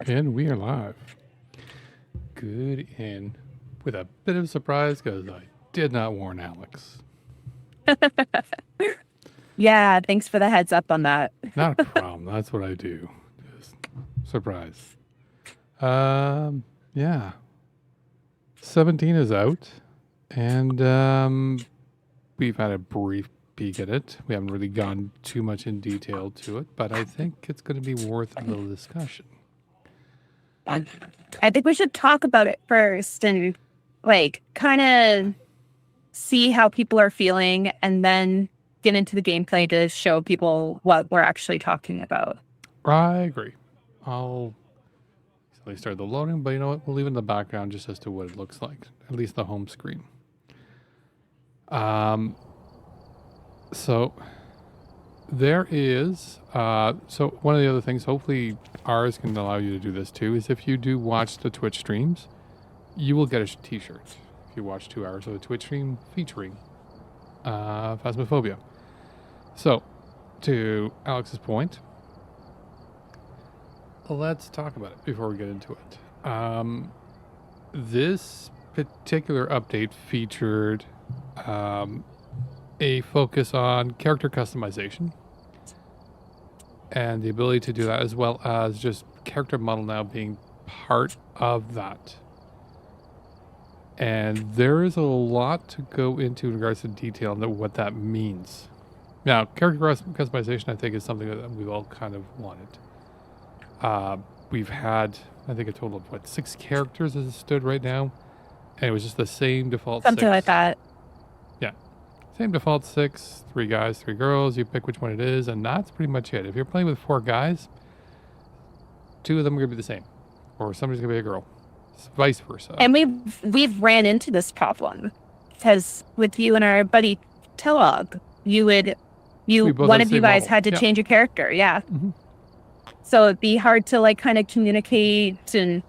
And we are live. Good in with a bit of surprise because I did not warn Alex. Yeah, thanks for the heads up on that. Not a problem. That's what I do. Just surprise. Yeah. 17 is out, and we've had a brief peek at it. We haven't really gone too much in detail to it, but I think it's going to be worth a little discussion. I think we should talk about it first and kind of see how people are feeling and then get into the gameplay to show people what we're actually talking about. I agree. I'll start the loading, but you know what? We'll leave it in the background just as to what it looks like, at least the home screen. So there is, so one of the other things, hopefully ours can allow you to do this too, is if you do watch the Twitch streams, you will get a t-shirt if you watch 2 hours of a Twitch stream featuring Phasmophobia. So, to Alex's point, let's talk about it before we get into it. This particular update featured a focus on character customization and the ability to do that, as well as just character model now being part of that. And there is a lot to go into in regards to detail and what that means. Now, character customization, I think, is something that we've all kind of wanted. We've had, I think, a total of, 6 characters as it stood right now? And it was just the same default Something 6. like that. Yeah. Same default 6, 3 guys, 3 girls. You pick which one it is, and that's pretty much it. If you're playing with 4 guys, 2 of them are going to be the same. Or somebody's going to be a girl. It's vice versa. And we've ran into this problem because with you and our buddy Telog, one of you guys had to change your character. Yeah. Mm-hmm. So it'd be hard to kind of communicate, and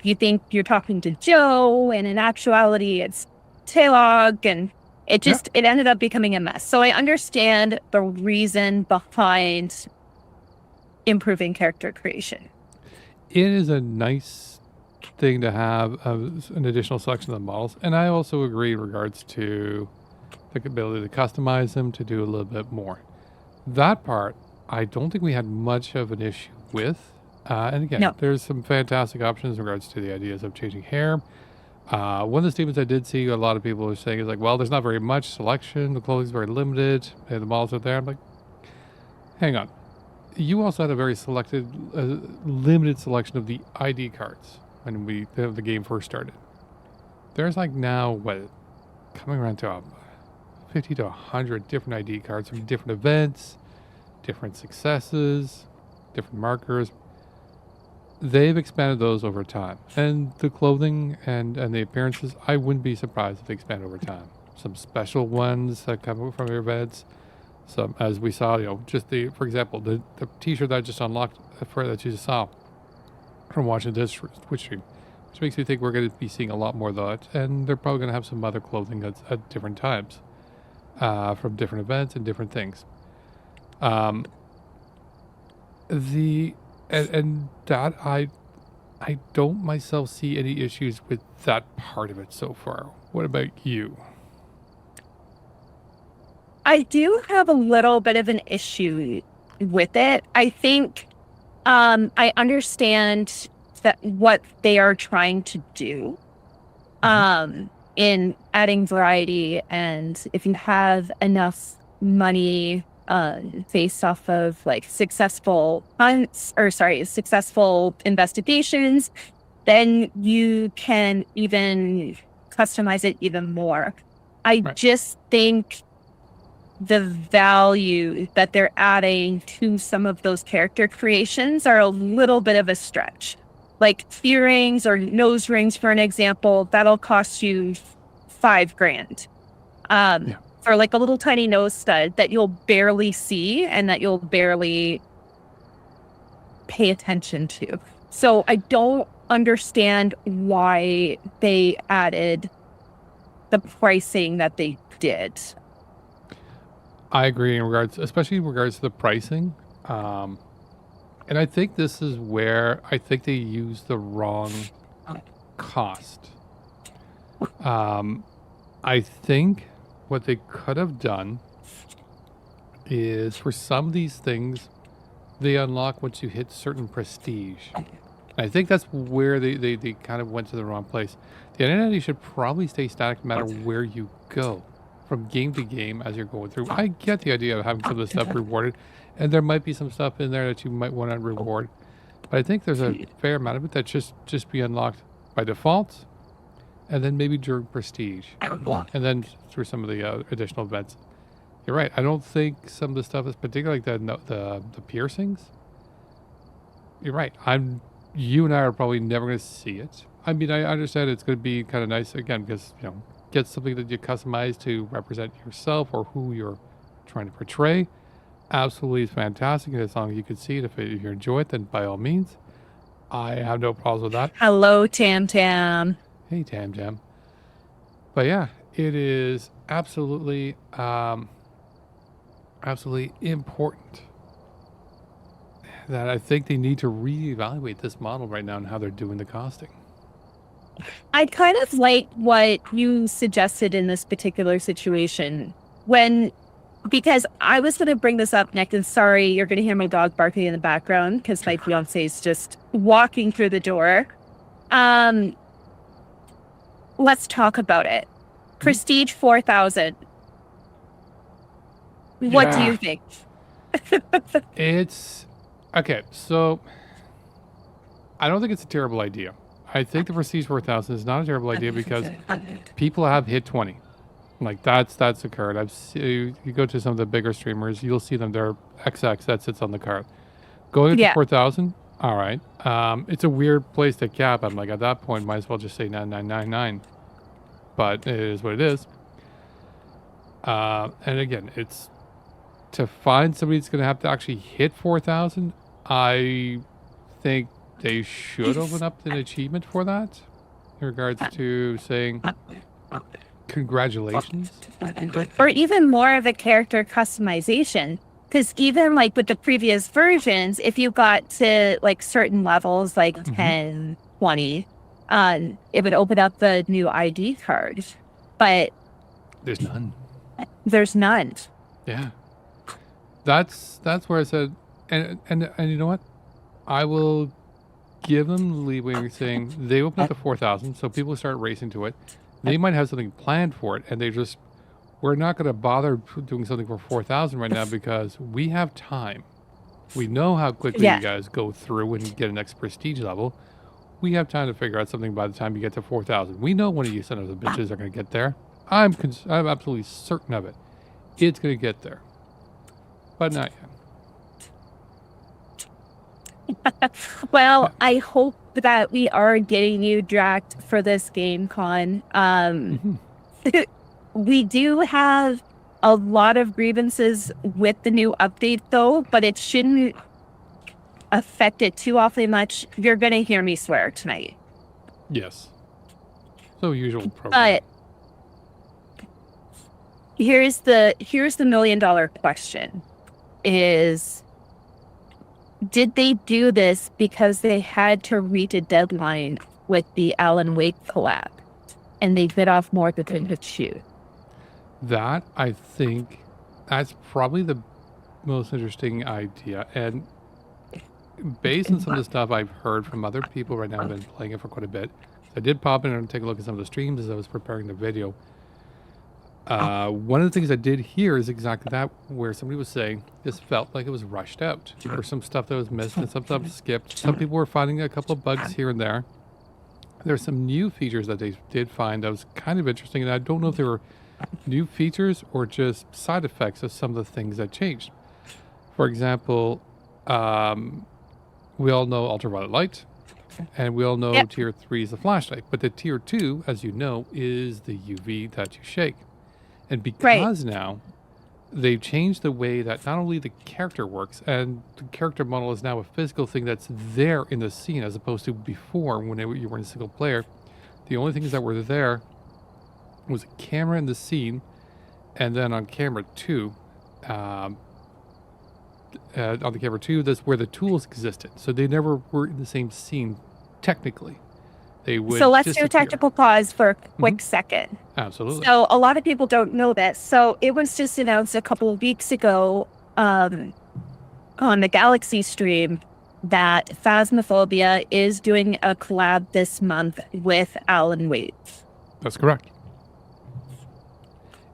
you think you're talking to Joe, and in actuality it's Telog, and it ended up becoming a mess. So I understand the reason behind improving character creation. It is a nice thing to have an additional selection of models, and I also agree in regards to the ability to customize them to do a little bit more. That part, I don't think we had much of an issue with. And again, there's some fantastic options in regards to the ideas of changing hair. One of the statements I did see a lot of people are saying is well, there's not very much selection. The clothing's very limited. The models are there. I'm like, hang on. You also had a very limited selection of the ID cards when the game first started. There's now, coming around to 50 to 100 different ID cards from different events, different successes, different markers. They've expanded those over time. And the clothing and the appearances, I wouldn't be surprised if they expand over time. Some special ones that come from your events. Some, as we saw, just for example, the t-shirt that I just unlocked, that you just saw from watching this Twitch stream, which makes me think we're going to be seeing a lot more of that. And they're probably going to have some other clothing that's at different times from different events and different things. And that I don't myself see any issues with that part of it so far. What about you? I do have a little bit of an issue with it. I think I understand that what they are trying to do in adding variety, and if you have enough money based off of successful investigations, then you can even customize it even more. I just think the value that they're adding to some of those character creations are a little bit of a stretch. Like earrings or nose rings, for an example, that'll cost you $5,000. For a little tiny nose stud that you'll barely see and that you'll barely pay attention to. So I don't understand why they added the pricing that they did. I agree especially in regards to the pricing. And I think this is where I think they use the wrong cost. I think what they could have done is for some of these things, they unlock once you hit certain prestige. I think that's where they kind of went to the wrong place. The identity should probably stay static no matter where you go, from game to game as you're going through. I get the idea of having some of the stuff rewarded, and there might be some stuff in there that you might want to reward. But I think there's a fair amount of it that just be unlocked by default, and then maybe during prestige, and then through some of the additional events. You're right. I don't think some of the stuff is particularly like the piercings. You're right. You and I are probably never going to see it. I mean, I understand it's going to be kind of nice again because get something that you customize to represent yourself or who you're trying to portray. Absolutely is fantastic, and as long as you can see it, if you enjoy it, then by all means, I have no problems with that. Hello, Tam Tam. Hey, Tam Tam. But yeah, it is absolutely, absolutely important that I think they need to reevaluate this model right now and how they're doing the costing. I kind of like what you suggested in this particular situation because I was going to bring this up next, and sorry, you're going to hear my dog barking in the background because my fiance is just walking through the door. Let's talk about it. Prestige 4,000. What do you think? It's okay. So I don't think it's a terrible idea. I think the Prestige 4,000 is not a terrible idea because people have hit 20. Like that's occurred. You go to some of the bigger streamers, you'll see them. They're XX that sits on the card. Going to 4,000. All right. It's a weird place to cap. I'm like, at that point, might as well just say 9999. But it is what it is. And again, it's to find somebody that's going to have to actually hit 4,000. I think they should open up an achievement for that in regards to saying congratulations. Or even more of a character customization. Because even like with the previous versions, if you got to like certain levels, like 10, 20, it would open up the new ID card. But there's none. There's none. Yeah. That's where I said, and you know what? I will give them leeway saying they open up to 4,000, so people start racing to it. They might have something planned for it, and we're not going to bother doing something for 4,000 right now because we have time. We know how quickly you guys go through and get a next prestige level. We have time to figure out something by the time you get to 4,000. We know one of you son of the bitches are going to get there. I'm absolutely certain of it. It's going to get there. But not yet. Well, I hope that we are getting you dragged for this game con. We do have a lot of grievances with the new update though, but it shouldn't affect it too awfully much. You're going to hear me swear tonight. Yes. So usual program. But here's the $1 million question is, did they do this because they had to reach a deadline with the Alan Wake collab and they bit off more than they could chew? That, I think, that's probably the most interesting idea. And based on some of the stuff I've heard from other people right now, I've been playing it for quite a bit. I did pop in and take a look at some of the streams as I was preparing the video. One of the things I did hear is exactly that, where somebody was saying this felt like it was rushed out. There was some stuff that was missed and some stuff skipped. Some people were finding a couple of bugs here and there. There's some new features that they did find that was kind of interesting, and I don't know if they were new features or just side effects of some of the things that changed. For example, we all know ultraviolet light, and we all know tier 3 is the flashlight, but the tier 2, as you know, is the UV that you shake. And because now they've changed the way that not only the character works, and the character model is now a physical thing that's there in the scene, as opposed to before when you were in single player. The only things that were there was a camera in the scene, and then on camera 2, on the camera too, that's where the tools existed. So they never were in the same scene, technically. They would So let's do disappear. a technical pause for a quick second. Absolutely. So a lot of people don't know this. So it was just announced a couple of weeks ago on the Galaxy stream that Phasmophobia is doing a collab this month with Alan Wake. That's correct.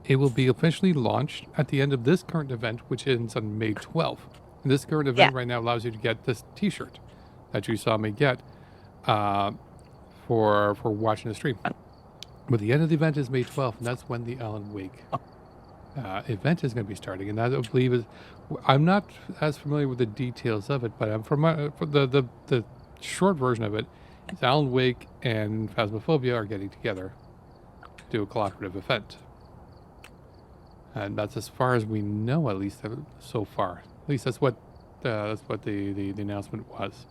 It will be officially launched at the end of this current event, which ends on May 12th. And this current event right now allows you to get this T-shirt that you saw me get for watching the stream. But the end of the event is May 12th, and that's when the Alan Wake event is going to be starting. And that, I believe, is... I'm not as familiar with the details of it, but I'm from the short version of it. Is Alan Wake and Phasmophobia are getting together to do a collaborative event. And that's as far as we know, at least so far. At least that's what the announcement was.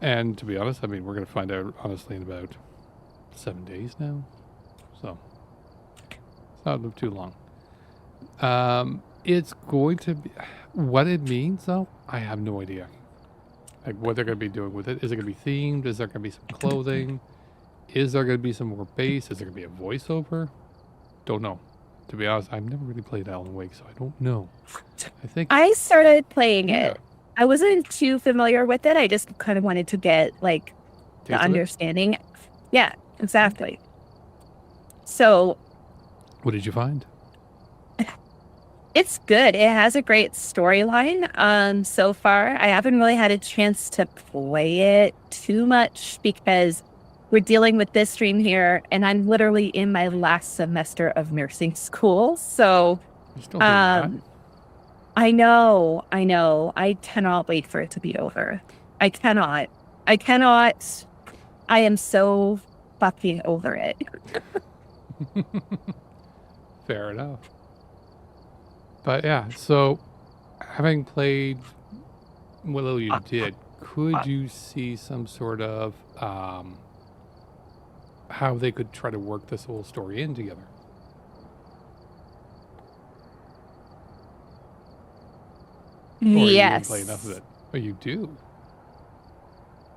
And to be honest, I mean, we're going to find out, honestly, in about 7 days now. So, it's not too long. It's going to be... What it means, though, I have no idea. Like, what they're going to be doing with it. Is it going to be themed? Is there going to be some clothing? Is there going to be some more bass? Is there going to be a voiceover? Don't know. To be honest, I've never really played Alan Wake, so I don't know. I started playing it. I wasn't too familiar with it. I just kind of wanted to get, like, the understanding. Yeah, exactly. So... What did you find? It's good. It has a great storyline so far. I haven't really had a chance to play it too much because we're dealing with this stream here, and I'm literally in my last semester of nursing school. So, I know. I cannot wait for it to be over. I cannot. I am so fucking over it. Fair enough. But yeah, so having played what little you did, could you see some sort of how they could try to work this whole story in together? Or yes. You didn't play enough of it. Oh, you do?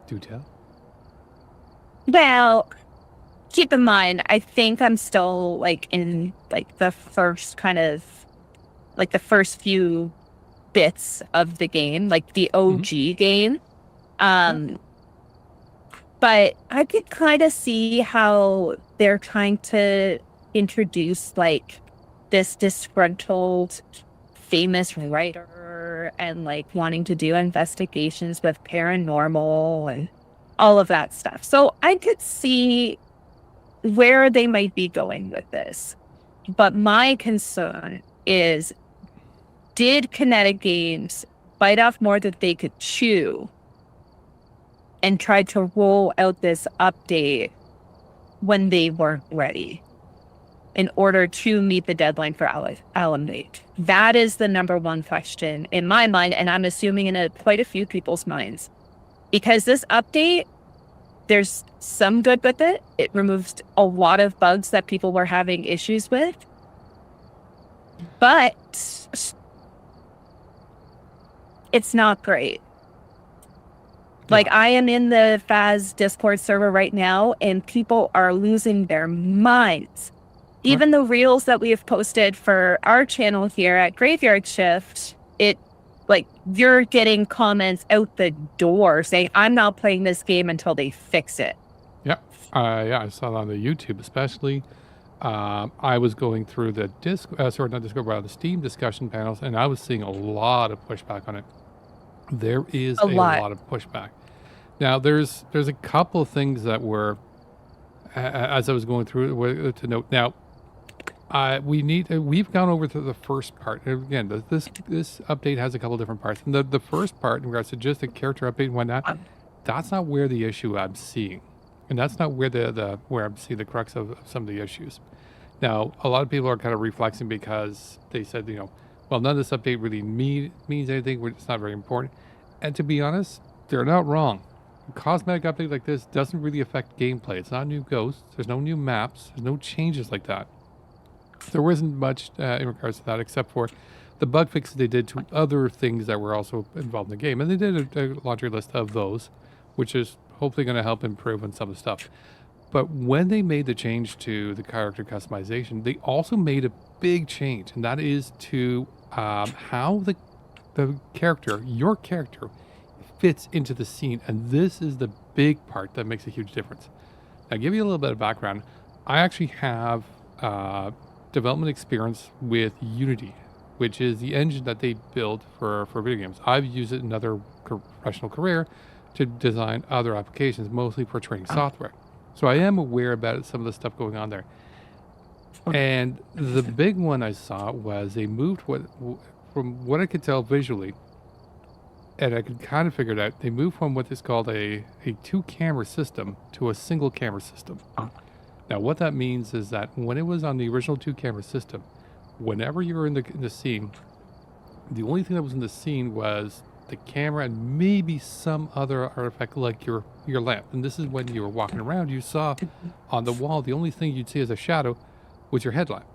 Do tell. Well, keep in mind, I think I'm still like in like the first kind of like the first few bits of the game, like the OG game. But I could kind of see how they're trying to introduce like this disgruntled famous writer and like wanting to do investigations with paranormal and all of that stuff. So I could see where they might be going with this. But my concern is, did Kinetic Games bite off more than they could chew and try to roll out this update when they weren't ready in order to meet the deadline for Alan Wake? That is the number one question in my mind, and I'm assuming in quite a few people's minds. Because this update, there's some good with it. It removes a lot of bugs that people were having issues with. But it's not great. Like, I am in the Phas Discord server right now, and people are losing their minds. Even the reels that we have posted for our channel here at Graveyard Shift, you're getting comments out the door saying, I'm not playing this game until they fix it. Yeah. I saw that on the YouTube especially. I was going through the the Steam discussion panels, and I was seeing a lot of pushback on it. There is a lot of pushback. Now, there's a couple of things that were, as I was going through it, to note. Now, we've gone over to the first part. And again, this update has a couple different parts. And the first part, in regards to just the character update and whatnot, that's not where the issue I'm seeing. And that's not where where I'm seeing the crux of some of the issues. Now, a lot of people are kind of reflexing because they said, well, none of this update really means anything. It's not very important. And to be honest, they're not wrong. A cosmetic update like this doesn't really affect gameplay. It's not new ghosts. There's no new maps. There's no changes like that. There wasn't much in regards to that, except for the bug fixes they did to other things that were also involved in the game. And they did a laundry list of those, which is hopefully going to help improve on some of the stuff. But when they made the change to the character customization, they also made a big change, and that is to how the character, your character, fits into the scene. And this is the big part that makes a huge difference. Now, I'll give you a little bit of background. I actually have development experience with Unity, which is the engine that they build for video games. I've used it in another professional career to design other applications, mostly for training software. So I am aware about some of the stuff going on there. And the big one I saw was they moved from what I could tell visually, and I could kind of figure it out, they moved from what is called a 2-camera system to a single camera system. Now, what that means is that when it was on the original 2-camera system, whenever you were in the scene, the only thing that was in the scene was the camera and maybe some other artifact like your lamp. And this is when you were walking around, you saw on the wall, the only thing you'd see as a shadow was your headlamp.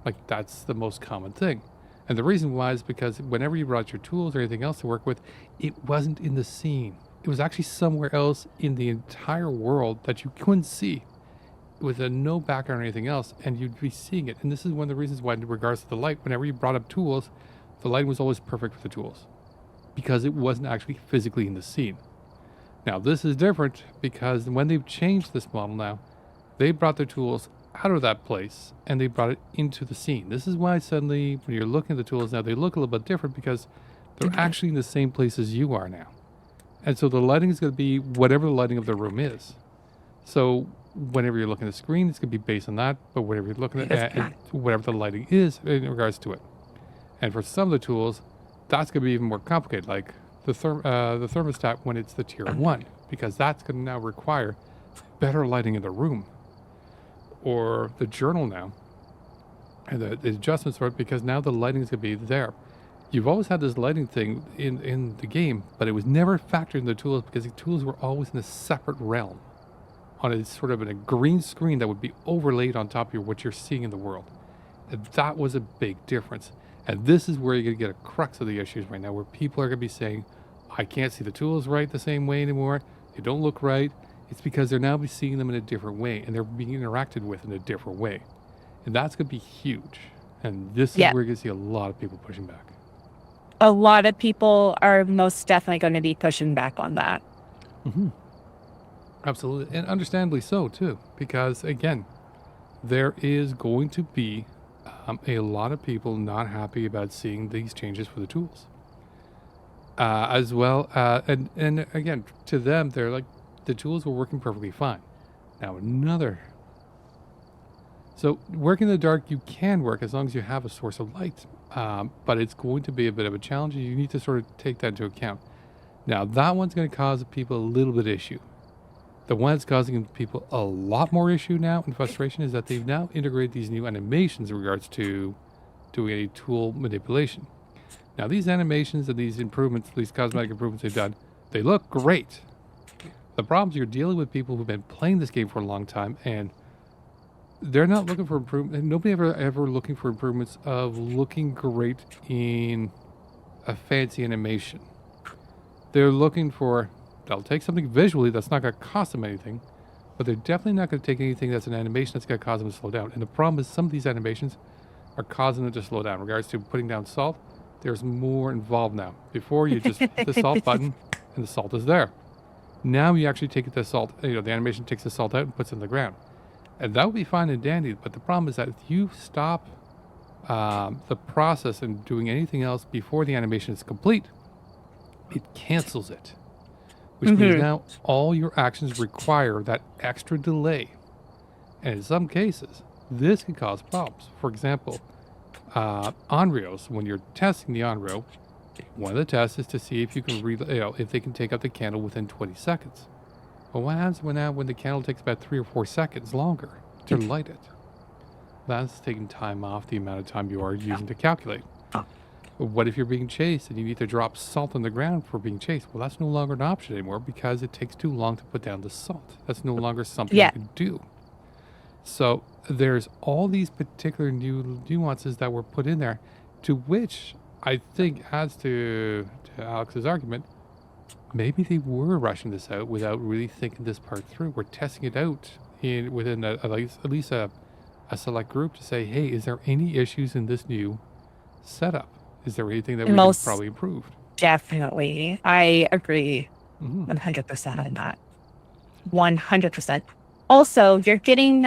Like, that's the most common thing. And the reason why is because whenever you brought your tools or anything else to work with, it wasn't in the scene. It was actually somewhere else in the entire world that you couldn't see, with no background or anything else, and you'd be seeing it. And this is one of the reasons why, in regards to the light, whenever you brought up tools, the lighting was always perfect for the tools, because it wasn't actually physically in the scene. Now, this is different because when they've changed this model now, they brought their tools out of that place and they brought it into the scene. This is why suddenly when you're looking at the tools now, they look a little bit different because they're actually in the same place as you are now. And so the lighting is going to be whatever the lighting of the room is. So whenever you're looking at the screen, it's going to be based on that, but whenever you're looking at whatever the lighting is in regards to it. And for some of the tools, that's going to be even more complicated, like the thermostat when it's the tier 1, because that's going to now require better lighting in the room. Or the journal now, and the adjustments for it, because now the lighting is going to be there. You've always had this lighting thing in the game, but it was never factored in the tools because the tools were always in a separate realm, on a sort of in a green screen that would be overlaid on top of what you're seeing in the world. And that was a big difference. And this is where you're going to get a crux of the issues right now, where people are going to be saying, I can't see the tools right the same way anymore. They don't look right. It's because they're now seeing them in a different way, and they're being interacted with in a different way. And that's going to be huge. And this is where you're going to see a lot of people pushing back. A lot of people are most definitely going to be pushing back on that. Mm-hmm. Absolutely. And understandably so, too. Because, again, there is going to be a lot of people not happy about seeing these changes for the tools. As well, and again, to them, they're like, the tools were working perfectly fine. Now so working in the dark, you can work as long as you have a source of light, but it's going to be a bit of a challenge, and you need to sort of take that into account. Now, that one's going to cause people a little bit of issue. The one that's causing people a lot more issue now and frustration is that they've now integrated these new animations in regards to doing a tool manipulation. Now, these animations and these improvements, these cosmetic improvements they've done, they look great. The problem is you're dealing with people who've been playing this game for a long time, and they're not looking for improvement. Nobody ever looking for improvements of looking great in a fancy animation. They're looking for, they'll take something visually that's not going to cost them anything, but they're definitely not going to take anything that's an animation that's going to cause them to slow down. And the problem is some of these animations are causing them to slow down. In regards to putting down salt, there's more involved now. Before, you just hit the salt button and the salt is there. Now you actually take the salt, the animation takes the salt out and puts it in the ground. And that would be fine and dandy, but the problem is that if you stop the process and doing anything else before the animation is complete, it cancels it. Which means now all your actions require that extra delay. And in some cases, this can cause problems. For example, Onryos, when you're testing the Onryo, one of the tests is to see if you can if they can take out the candle within 20 seconds. But what happens when the candle takes about 3 or 4 seconds longer to light it? That's taking time off the amount of time you are using to calculate. But what if you're being chased and you need to drop salt on the ground for being chased? Well, that's no longer an option anymore because it takes too long to put down the salt. That's no longer something you can do. So there's all these particular new nuances that were put in there, to which I think as to Alex's argument, maybe they were rushing this out without really thinking this part through. We're testing it out within at least a select group to say, hey, is there any issues in this new setup? Is there anything that we can probably improve? Definitely. I agree 100% on that. 100%. Also, you're getting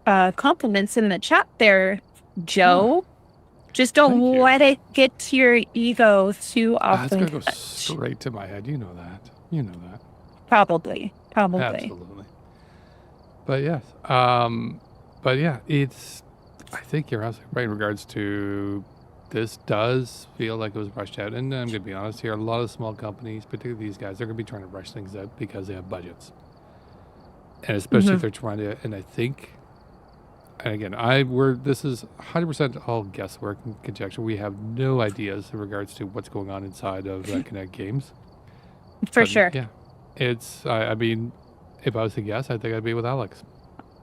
compliments in the chat there, Joe. Just don't let it get to your ego too often. That's going to go straight to my head. You know that. You know that. Probably. Absolutely. But yes. But yeah, I think you're absolutely right in regards to this does feel like it was rushed out. And I'm going to be honest here, a lot of small companies, particularly these guys, they're going to be trying to rush things out because they have budgets. And especially if they're trying to, and I think, and again, this is 100% all guesswork and conjecture. We have no ideas in regards to what's going on inside of Connect Games. For sure. Yeah. I mean, if I was to guess, I think I'd be with Alex.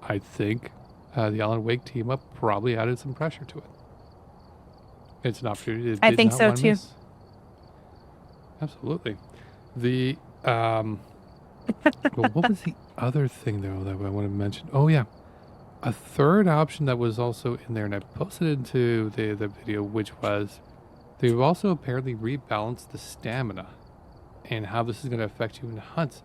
I think the Alan Wake team up probably added some pressure to it. It's an opportunity. I think so too. Absolutely. Well, what was the other thing though that I want to mention? Oh yeah, a third option that was also in there, and I posted it into the video, which was they've also apparently rebalanced the stamina and how this is going to affect you in hunts.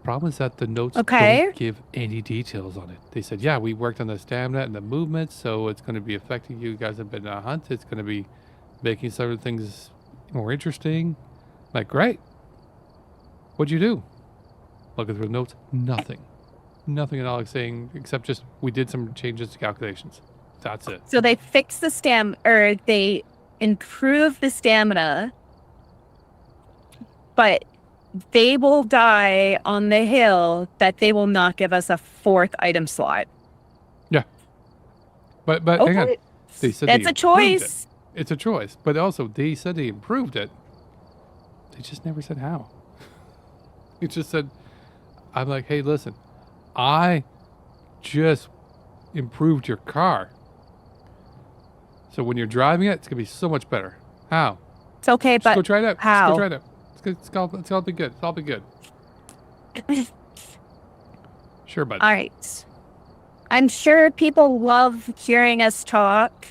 Problem is that the notes don't give any details on it. They said, yeah, we worked on the stamina and the movement, so it's going to be affecting you guys a bit in a hunt. It's going to be making some of the things more interesting. Like, great. What'd you do? Looking through the notes, nothing. Nothing at all saying, except just we did some changes to calculations. That's it. So they fixed the or they improved the stamina, but they will die on the hill that they will not give us a fourth item slot. Yeah. But hang on. They said that's a choice. It's a choice. But also they said they improved it. They just never said how. It just said, I'm like, hey, listen, I just improved your car. So when you're driving it, it's going to be so much better. How? It's okay, but go try it out. How? Just go try it out. It's all be good. It's all be good. Sure, bud. All right. I'm sure people love hearing us talk,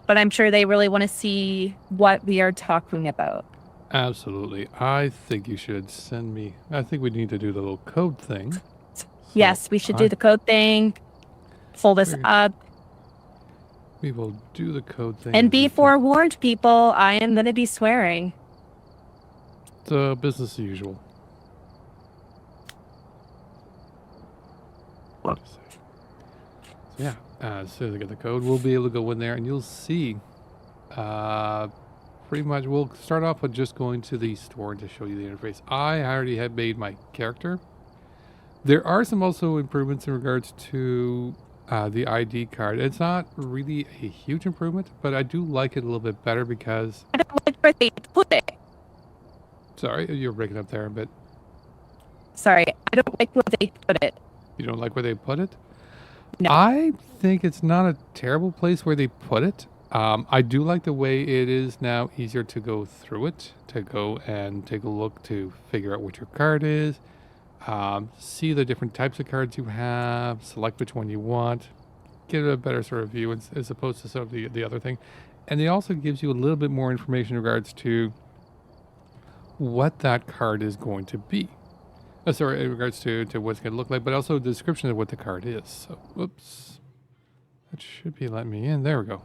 but I'm sure they really want to see what we are talking about. Absolutely. I think you should send me. I think we need to do the little code thing. So yes, we should do the code thing. Pull this up. We will do the code thing. And be forewarned, people. I am going to be swearing. It's business as usual. So yeah, as soon as I get the code, we'll be able to go in there and you'll see pretty much we'll start off with just going to the store to show you the interface. I already had made my character. There are some also improvements in regards to the ID card. It's not really a huge improvement, but I do like it a little bit better because... I don't like where they put it. Sorry, you're breaking up there a bit. Sorry, I don't like where they put it. You don't like where they put it? No. I think it's not a terrible place where they put it. I do like the way it is now easier to go through it, to go and take a look to figure out what your card is, see the different types of cards you have, select which one you want, get a better sort of view as opposed to sort of the other thing. And it also gives you a little bit more information in regards to what that card is going to be. Sorry, in regards to what's going to look like, but also the description of what the card is. So, whoops. That should be letting me in. There we go.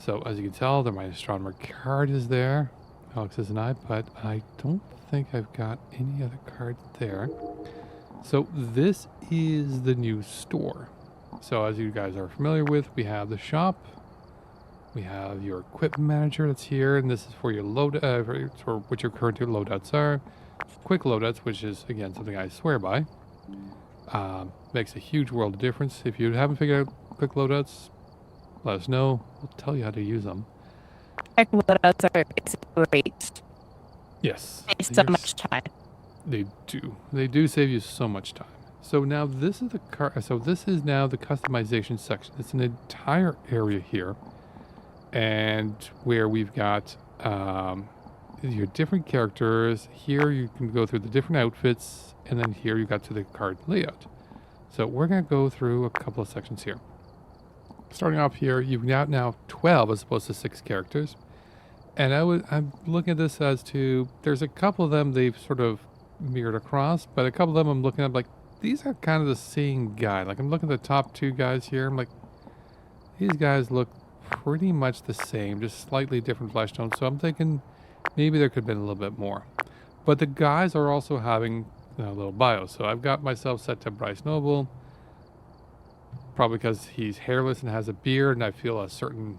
So, as you can tell, my astronomer card is there. Alex's and I, but I don't think I've got any other cards there. So, this is the new store. So, as you guys are familiar with, we have the shop. We have your equipment manager that's here, and this is for your load, for what your current loadouts are. Quick loadouts, which is, again, something I swear by. Makes a huge world of difference. If you haven't figured out quick loadouts, let us know. We'll tell you how to use them. Quick loadouts are great. Yes. They save so much time. They do. They do save you so much time. So now this is the this is now the customization section. It's an entire area here. and where we've got your different characters. Here you can go through the different outfits, and then here you got to the card layout. So we're going to go through a couple of sections here. Starting off here, you've got now 12 as opposed to 6 characters. And I'm looking at this as to, there's a couple of them they've sort of mirrored across, but a couple of them I'm looking at like, these are kind of the same guy. Like I'm looking at the top 2 guys here. I'm like, these guys look pretty much the same, just slightly different flesh tones. So I'm thinking maybe there could have been a little bit more. But the guys are also having a little bios. So I've got myself set to Bryce Noble, probably because he's hairless and has a beard, and I feel a certain,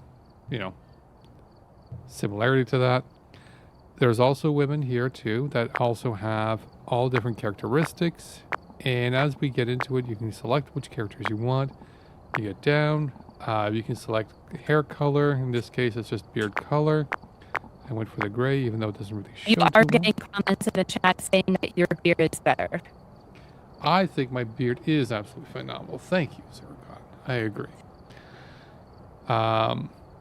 similarity to that. There's also women here too that also have all different characteristics, and as we get into it, you can select which characters you want. You get down, you can select hair color. In this case, it's just beard color. I went for the gray, even though it doesn't really show. You are getting comments in the chat saying that your beard is better. I think my beard is absolutely phenomenal. Thank you, Sir God. I agree.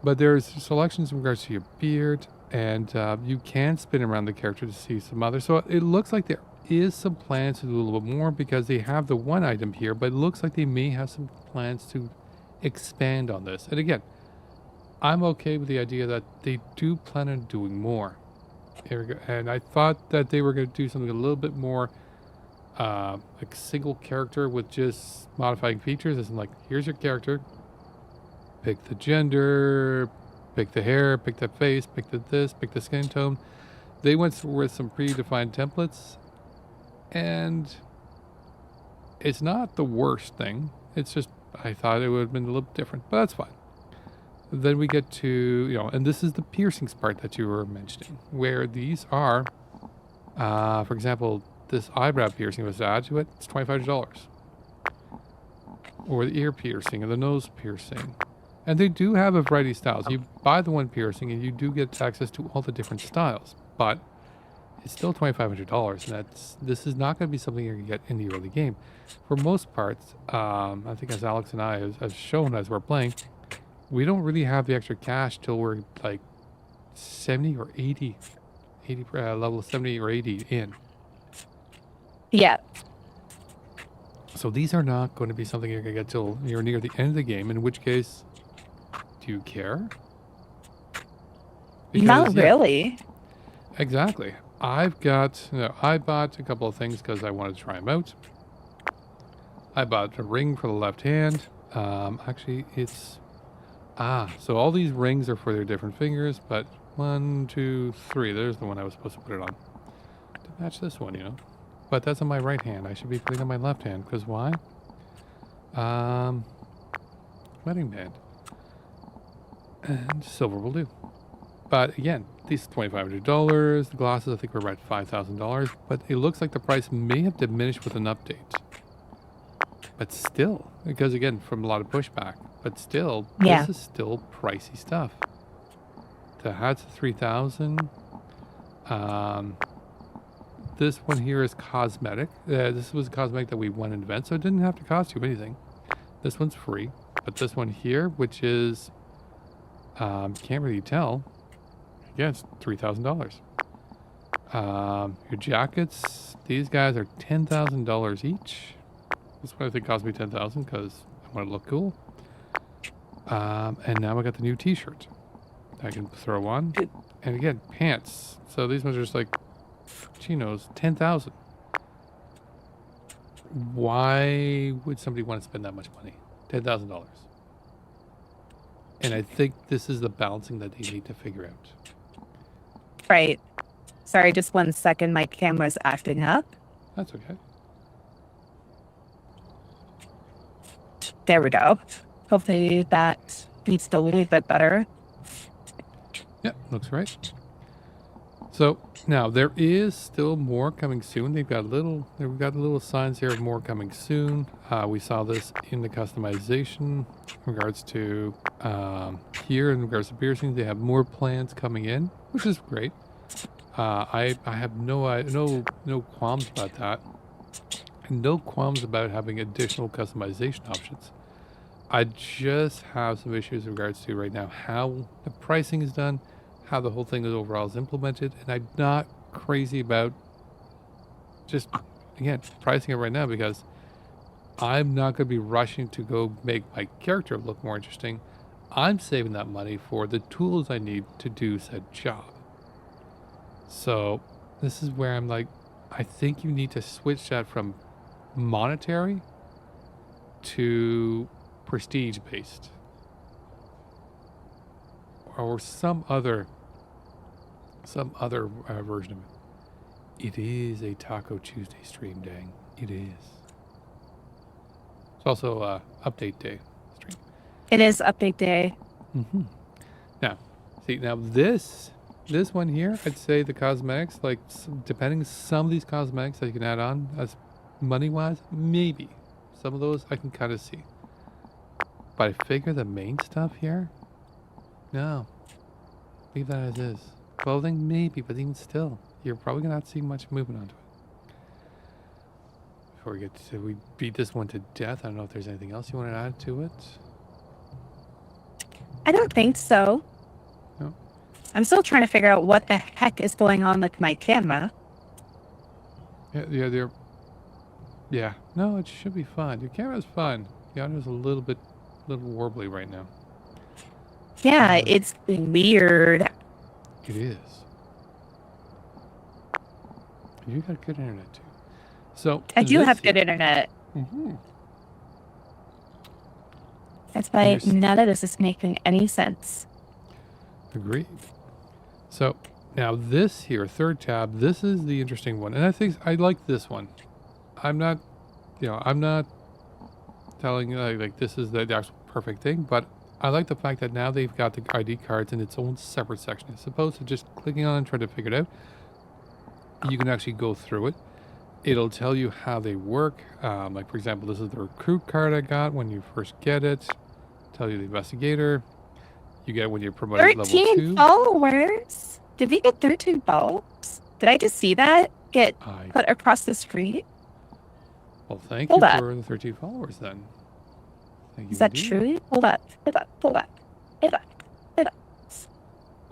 But there's selections in regards to your beard, and you can spin around the character to see some others. So it looks like there is some plans to do a little bit more because they have the one item here, but it looks like they may have some plans to expand on this. And again, I'm okay with the idea that they do plan on doing more. And I thought that they were going to do something a little bit more like single character with just modifying features. It's like, here's your character, pick the gender, pick the hair, pick the face, pick the this, pick the skin tone. They went with some predefined templates, and it's not the worst thing. It's just, I thought it would have been a little bit different, but that's fine. Then we get to, and this is the piercings part that you were mentioning, where these are, for example, this eyebrow piercing was added to it, it's $25. Or the ear piercing and the nose piercing. And they do have a variety of styles. You buy the one piercing and you do get access to all the different styles, but it's still $2,500, and this is not going to be something you're going to get in the early game. For most parts, I think as Alex and I have shown as we're playing, we don't really have the extra cash till we're like 70 or 80 level 70 or 80 in. Yeah. So these are not going to be something you're going to get till you're near the end of the game, in which case, do you care? Because, not really. Exactly. I bought a couple of things because I wanted to try them out. I bought a ring for the left hand. Actually, it's... so all these rings are for their different fingers, but 1, 2, 3. There's the one I was supposed to put it on. To match this one, But that's on my right hand. I should be putting it on my left hand, because why? Wedding band. And silver will do. But again, these $2,500. The glasses, I think, were at $5,000. But it looks like the price may have diminished with an update. But still, because again, from a lot of pushback. But still, This is still pricey stuff. The hat's $3,000. This one here is cosmetic. This was cosmetic that we won an event, so it didn't have to cost you anything. This one's free. But this one here, which is, can't really tell. Yeah, it's $3,000. Your jackets, these guys are $10,000 each. This one I think cost me $10,000 because I want to look cool. And now I got the new t-shirt I can throw on. And again, pants. So these ones are just like chinos, $10,000. Why would somebody want to spend that much money? $10,000. And I think this is the balancing that they need to figure out. Right. Sorry, just 1 second. My camera's acting up. That's okay. There we go. Hopefully that needs to a little bit better. Yep, looks right. So now there is still more coming soon. We've got little signs here of more coming soon. We saw this in the customization in regards to here in regards to piercings. They have more plans coming in, which is great. I have no qualms about that. And no qualms about having additional customization options. I just have some issues in regards to right now how the pricing is done, how the whole thing is overall is implemented, and I'm not crazy about just, again, pricing it right now because I'm not going to be rushing to go make my character look more interesting. I'm saving that money for the tools I need to do said job. So this is where I'm like, I think you need to switch that from monetary to prestige based or some other version of it. It is a Taco Tuesday stream, dang. It is. It's also update day stream. It is update day. Mm-hmm. Now, see, now this one here, I'd say the cosmetics, like depending some of these cosmetics that you can add on as money-wise, maybe. Some of those I can kind of see. But I figure the main stuff here, no. Leave that as is. Clothing, maybe, but even still, you're probably gonna not see much movement onto it. Before we beat this one to death, I don't know if there's anything else you want to add to it. I don't think so. No. I'm still trying to figure out what the heck is going on with my camera. Yeah, no, it should be fun. Your camera's fun. The audio's a little warbly right now. Yeah, it's weird. It is. You got good internet too. So I do have good internet. Mm-hmm. That's why none of this is making any sense. Agreed. So now this here, third tab, this is the interesting one. And I think I like this one. I'm not telling you like this is the actual perfect thing, but I like the fact that now they've got the ID cards in its own separate section. As opposed to just clicking on and trying to figure it out, you can actually go through it. It'll tell you how they work. Like, for example, this is the recruit card I got when you first get it. Tell you the investigator. You get it when you're promoted level 2. 13 followers? Did we get 13 followers? Did I just see that get put across the screen? Well, thank you for the 13 followers then. Thank you. Is that true? Hold up.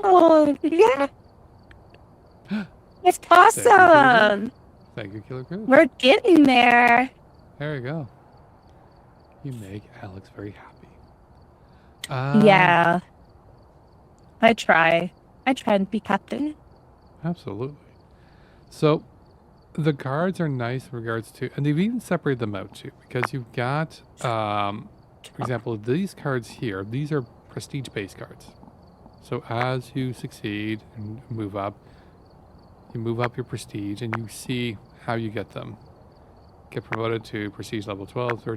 Oh, yeah. It's awesome. Thank you, Killer Crew. We're getting there. There you go. You make Alex very happy. Yeah. I try and be captain. Absolutely. So the cards are nice in regards to, and they've even separated them out too, because you've got, for example, these cards here, these are prestige-based cards. So as you succeed and move up, you move up your prestige and you see how you get them. Get promoted to prestige level 12, or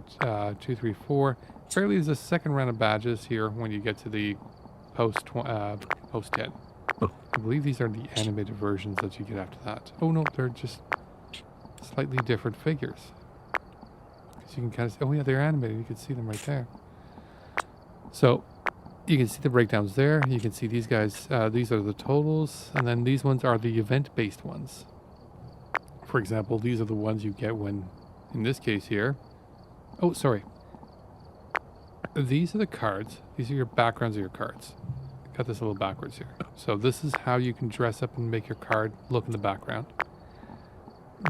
2, 3, 4. Fairly is a second round of badges here when you get to the post 10. I believe these are the animated versions that you get after that. Oh no, they're just slightly different figures. So you can kind of see, oh yeah, they're animated. You can see them right there. So you can see the breakdowns there. You can see these guys. These are the totals, and then these ones are the event-based ones. For example, these are the ones you get when, in this case here. Oh, sorry. These are the cards. These are your backgrounds of your cards. Got this a little backwards here. So this is how you can dress up and make your card look in the background.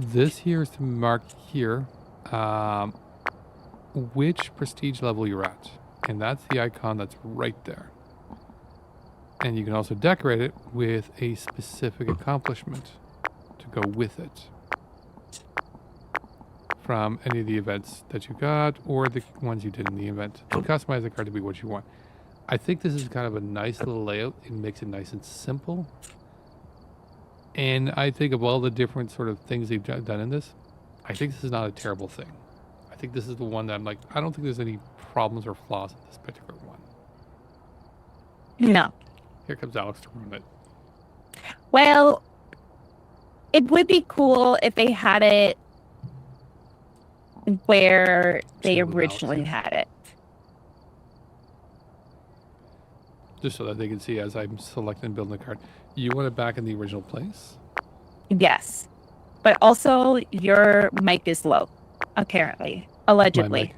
This here is to mark here which prestige level you're at. And that's the icon that's right there. And you can also decorate it with a specific accomplishment to go with it. From any of the events that you got or the ones you did in the event. You customize the card to be what you want. I think this is kind of a nice little layout. It makes it nice and simple. And I think of all the different sort of things they've done in this, I think this is not a terrible thing. I think this is the one that I'm like, I don't think there's any problems or flaws in this particular one. No. Here comes Alex to ruin it. Well, it would be cool if they had it where they originally had it. Just so that they can see as I'm selecting and building the card. You want it back in the original place? Yes. But also, your mic is low, apparently. Allegedly.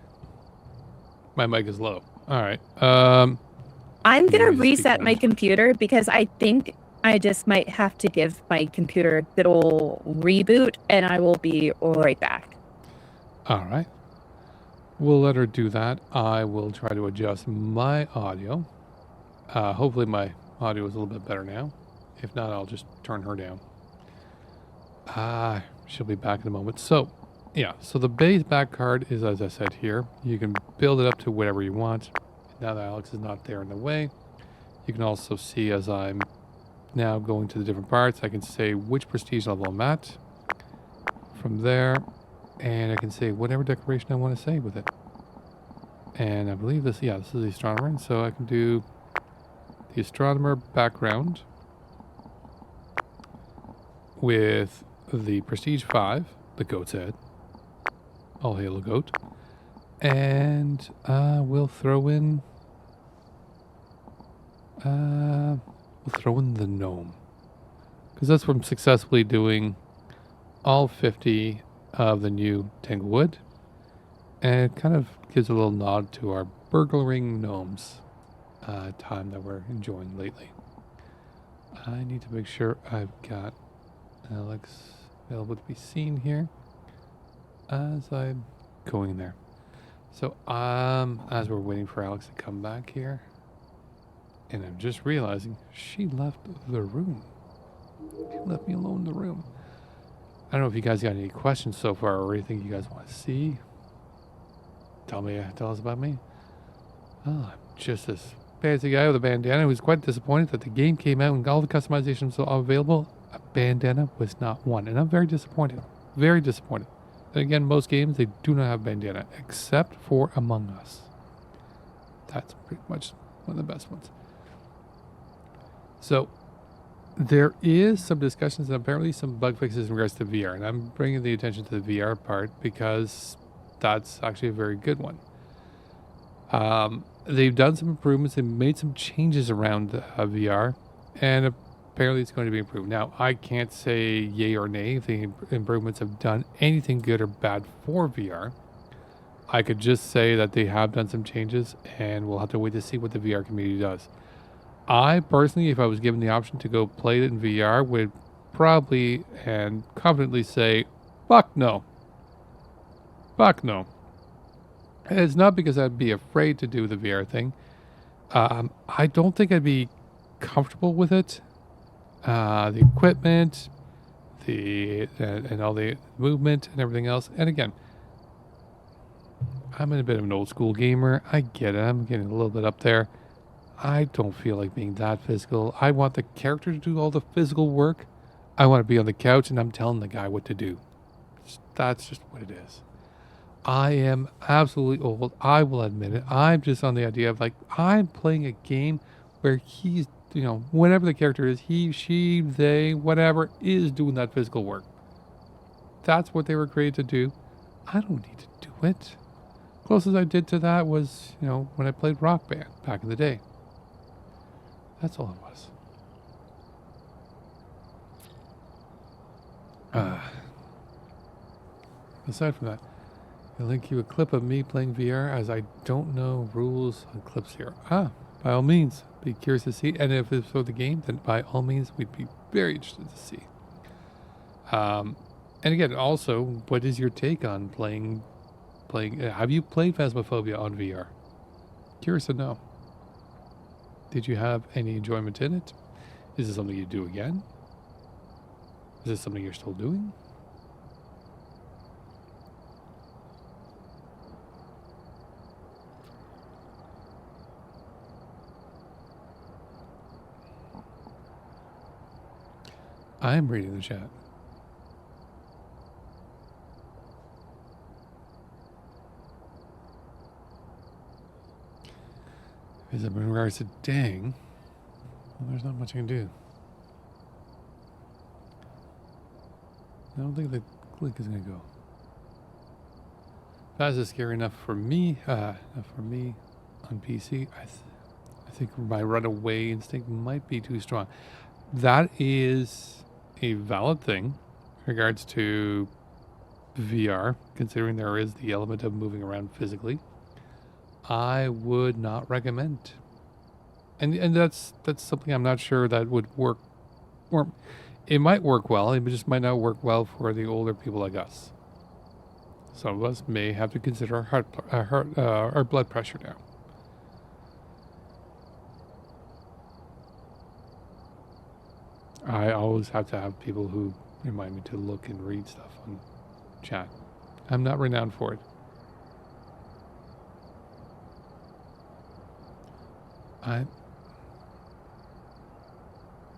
My mic is low. All right. I'm going to maybe just speak reset my loud. computer because I think I just might have to give my computer a good old reboot, and I will be right back. All right. We'll let her do that. I will try to adjust my audio. Hopefully my audio is a little bit better now. If not, I'll just turn her down. She'll be back in a moment. So, yeah. So the base back card is, as I said here, you can build it up to whatever you want. Now that Alex is not there in the way, you can also see as I'm now going to the different parts, I can say which prestige level I'm at from there, and I can say whatever decoration I want to say with it. And I believe this, yeah, this is the astronomer, and so I can do the astronomer background with the prestige 5, the goat's head, all hail a goat, and we'll throw in the gnome, because that's from successfully doing all 50 of the new Tanglewood, and it kind of gives a little nod to our burglaring gnomes time that we're enjoying lately. I need to make sure I've got Alex available to be seen here as I'm going there. So as we're waiting for Alex to come back here, and I'm just realizing she left the room. She left me alone in the room. I don't know if you guys got any questions so far or anything you guys want to see. Tell us about me. Oh, I'm just this fancy guy with a bandana who was quite disappointed that the game came out and all the customizations were available. A bandana was not one, and I'm very disappointed. Very disappointed. And again, most games, they do not have bandana, except for Among Us. That's pretty much one of the best ones. So, there is some discussions and apparently some bug fixes in regards to VR, and I'm bringing the attention to the VR part because that's actually a very good one. They've done some improvements, they've made some changes around VR, and apparently it's going to be improved. Now, I can't say yay or nay if the improvements have done anything good or bad for VR. I could just say that they have done some changes, and we'll have to wait to see what the VR community does. I personally, if I was given the option to go play it in VR, would probably and confidently say, fuck no. Fuck no. And it's not because I'd be afraid to do the VR thing. I don't think I'd be comfortable with it. The equipment, and all the movement and everything else. And again, I'm a bit of an old school gamer. I get it. I'm getting a little bit up there. I don't feel like being that physical. I want the character to do all the physical work. I want to be on the couch and I'm telling the guy what to do. That's just what it is. I am absolutely old. I will admit it. I'm just on the idea of like, I'm playing a game where he's, whatever the character is, he, she, they, whatever, is doing that physical work. That's what they were created to do. I don't need to do it. Closest I did to that was, when I played Rock Band back in the day. That's all it was. Aside from that, I'll link you a clip of me playing VR as I don't know rules on clips here. By all means, be curious to see. And if it's for the game, then by all means, we'd be very interested to see. And again, also, what is your take on playing? Have you played Phasmophobia on VR? Curious to know. Did you have any enjoyment in it? Is it something you do again? Is it something you're still doing? I'm reading the chat. Is it in regards to dang? Well, there's not much I can do. I don't think the click is going to go. That is scary enough for me. On PC. I think my runaway instinct might be too strong. That is a valid thing in regards to VR, considering there is the element of moving around physically. I would not recommend. And that's something I'm not sure that would work, or it might work well. It just might not work well for the older people like us. Some of us may have to consider our blood pressure now. I always have to have people who remind me to look and read stuff on chat. I'm not renowned for it.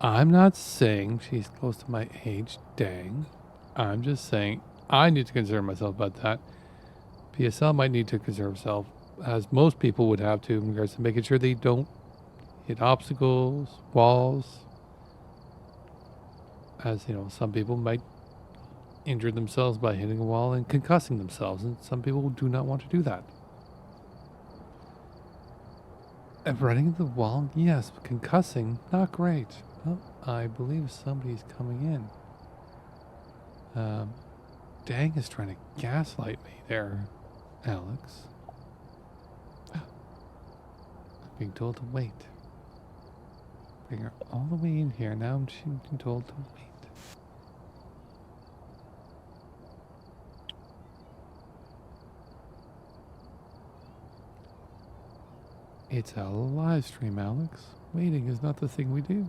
I'm not saying she's close to my age, dang. I'm just saying I need to concern myself about that. PSL might need to concern himself, as most people would have to, in regards to making sure they don't hit obstacles, walls. As you know, some people might injure themselves by hitting a wall and concussing themselves, and some people do not want to do that. And running into the wall, yes, but concussing, not great. Oh, I believe somebody's coming in. Dang is trying to gaslight me there, Alex. I'm being told to wait. Bring her all the way in here. Now I'm being told to wait. It's a live stream, Alex. Waiting is not the thing we do.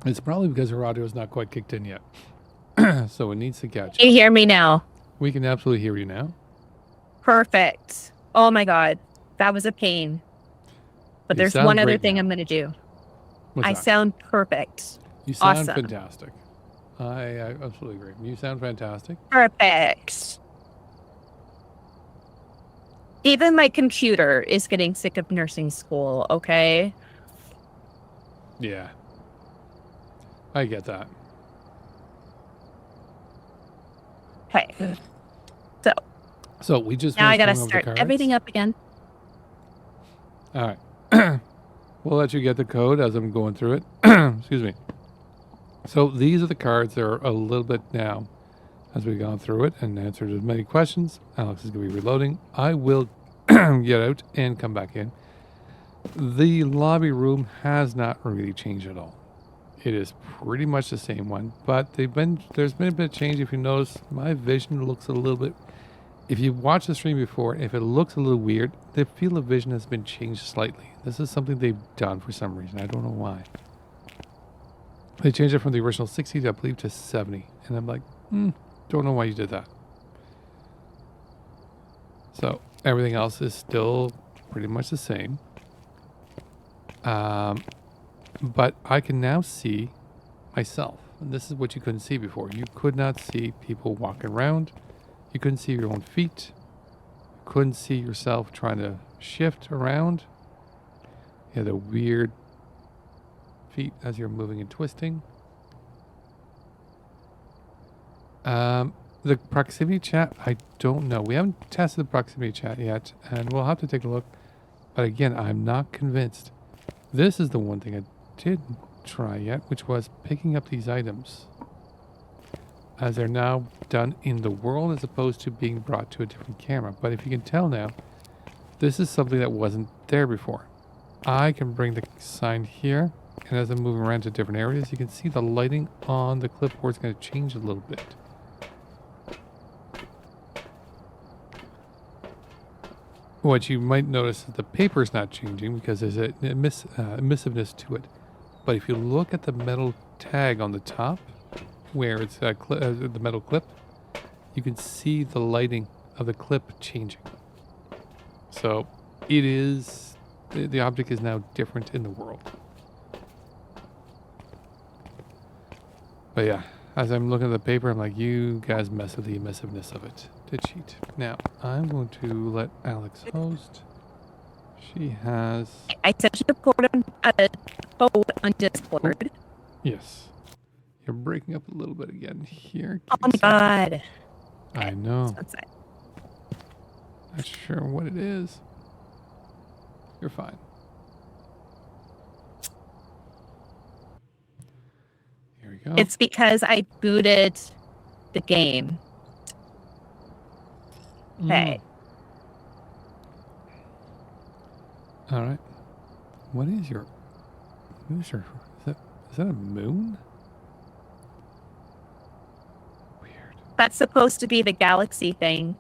It's probably because her audio is not quite kicked in yet. So it needs to catch. Can you hear me now? We can absolutely hear you now. Perfect. Oh my God. That was a pain. But there's one other thing I'm going to do. I sound perfect. You sound fantastic. I absolutely agree. You sound fantastic. Perfect. Even my computer is getting sick of nursing school, okay? Yeah. I get that. Okay. So we just now I gotta start everything up again. All right. We'll let you get the code as I'm going through it. Excuse me. So these are the cards that are a little bit now as we've gone through it and answered as many questions. Alex is going to be reloading. I will get out and come back in. The lobby room has not really changed at all. It is pretty much the same one, but there's been a bit of change. If you notice, my vision looks a little bit, if you watched the stream before, if it looks a little weird, the field of vision has been changed slightly. This is something they've done for some reason. I don't know why. They changed it from the original 60, I believe, to 70. And I'm like, don't know why you did that. So everything else is still pretty much the same. But I can now see myself. And this is what you couldn't see before. You could not see people walking around. You couldn't see your own feet. You couldn't see yourself trying to shift around. You had a weird feet as you're moving and twisting. The proximity chat, I don't know. We haven't tested the proximity chat yet, and we'll have to take a look. But again, I'm not convinced. This is the one thing I didn't try yet, which was picking up these items as they're now done in the world as opposed to being brought to a different camera. But if you can tell now, this is something that wasn't there before. I can bring the sign here, and as I'm moving around to different areas, you can see the lighting on the clipboard is going to change a little bit. What you might notice is the paper is not changing because there's a emissiveness to it. But if you look at the metal tag on the top, where it's the metal clip, you can see the lighting of the clip changing. So it is, the object is now different in the world. But yeah, as I'm looking at the paper, I'm like, you guys mess with the emissiveness of it to cheat. Now, I'm going to let Alex host. She has... I sent you a code on Discord. Yes. You're breaking up a little bit again here. Oh my God. I know. Not sure what it is. You're fine. There we go. It's because I booted the game. Okay. All right. What is your... Is that a moon? Weird. That's supposed to be the galaxy thing.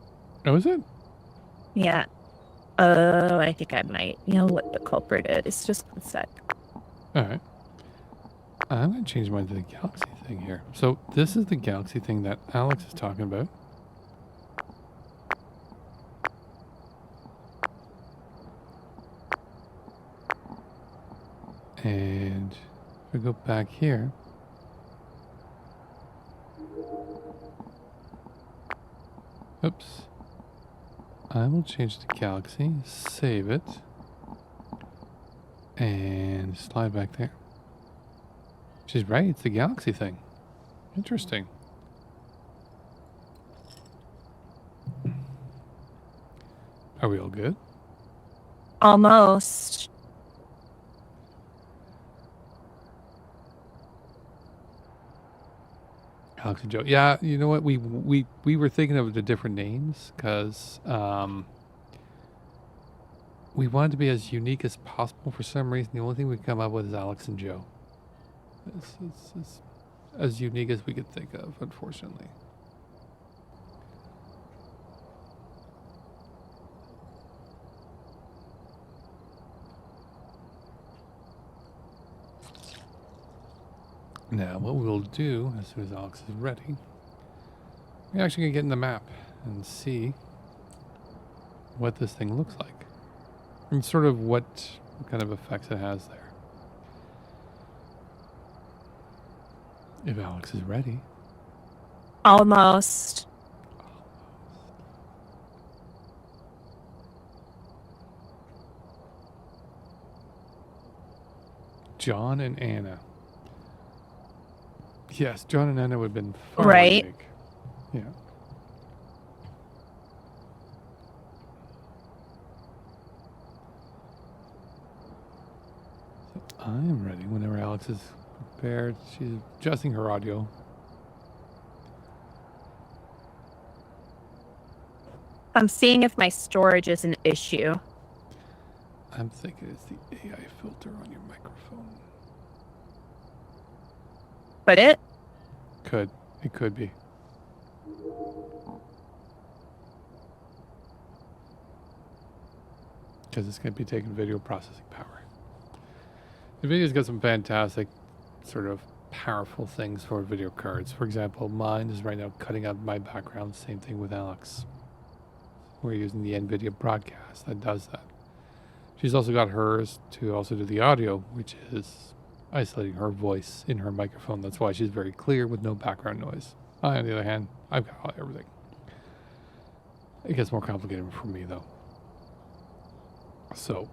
Oh, is it? Yeah. Oh, I think I might know what the culprit is. Just one sec. All right. I'm going to change mine to the galaxy thing here. So this is the galaxy thing that Alex is talking about. And if we go back here, oops, I will change to galaxy, save it, and slide back there. She's right, it's the galaxy thing. Interesting. Are we all good? Almost. Alex and Joe. Yeah, you know what? We were thinking of the different names because we wanted to be as unique as possible. For some reason, the only thing we come up with is Alex and Joe. It's as unique as we could think of, unfortunately. Now, what we'll do, as soon as Alex is ready, we're actually going to get in the map and see what this thing looks like. And sort of what kind of effects it has there. If Alex is ready. Almost. John and Anna. Yes, John and Anna would have been far Right. big. Yeah. So I am ready whenever Alex is prepared. She's adjusting her audio. I'm seeing if my storage is an issue. I'm thinking it's the AI filter on your microphone. But it? It could be. Because it's going to be taking video processing power. NVIDIA's got some fantastic sort of powerful things for video cards. For example, mine is right now cutting out my background. Same thing with Alex. We're using the NVIDIA broadcast that does that. She's also got hers to also do the audio, which is isolating her voice in her microphone. That's why she's very clear with no background noise. I, on the other hand, I've got everything. It gets more complicated for me, though. So,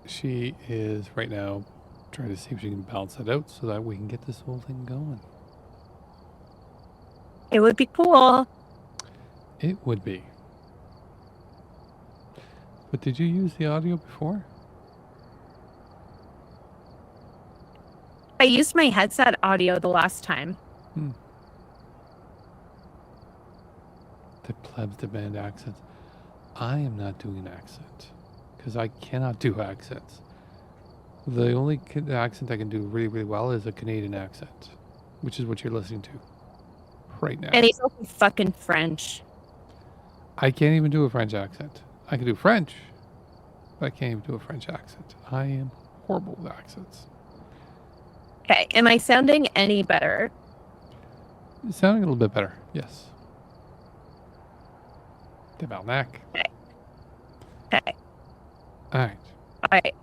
she is right now trying to see if she can balance that out so that we can get this whole thing going. It would be cool. It would be. But did you use the audio before? I used my headset audio the last time. The plebs demand accents. I am not doing an accent because I cannot do accents. The only accent I can do really, really well is a Canadian accent, which is what you're listening to right now. And he's also fucking French. I can't even do a French accent. I can do French, but I can't even do a French accent. I am horrible with accents. Okay, am I sounding any better? It's sounding a little bit better, yes. Tabarnak. Okay. Okay. All right. All right.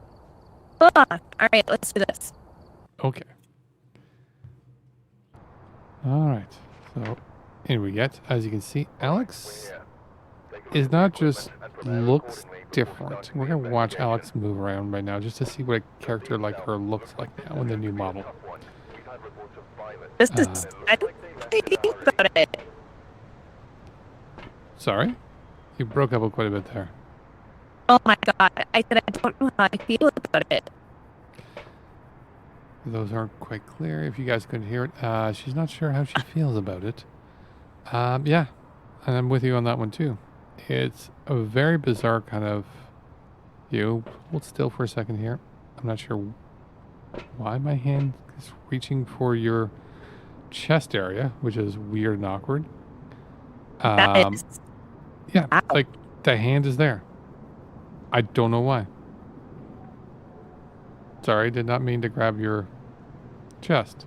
Fuck. All right, let's do this. Okay. All right. So, here we get, as you can see, Alex is not just looks different. We're going to watch Alex move around right now just to see what a character like her looks like now in the new model. This is... I don't think about it. Sorry? You broke up quite a bit there. Oh my god. I said I don't know how I feel about it. Those aren't quite clear. If you guys couldn't hear it, she's not sure how she feels about it. Yeah, and I'm with you on that one too. It's a very bizarre kind of view. Hold still for a second here. I'm not sure why my hand is reaching for your chest area, which is weird and awkward. That is. Yeah, Ow. like the hand is there. I don't know why. Sorry, did not mean to grab your chest.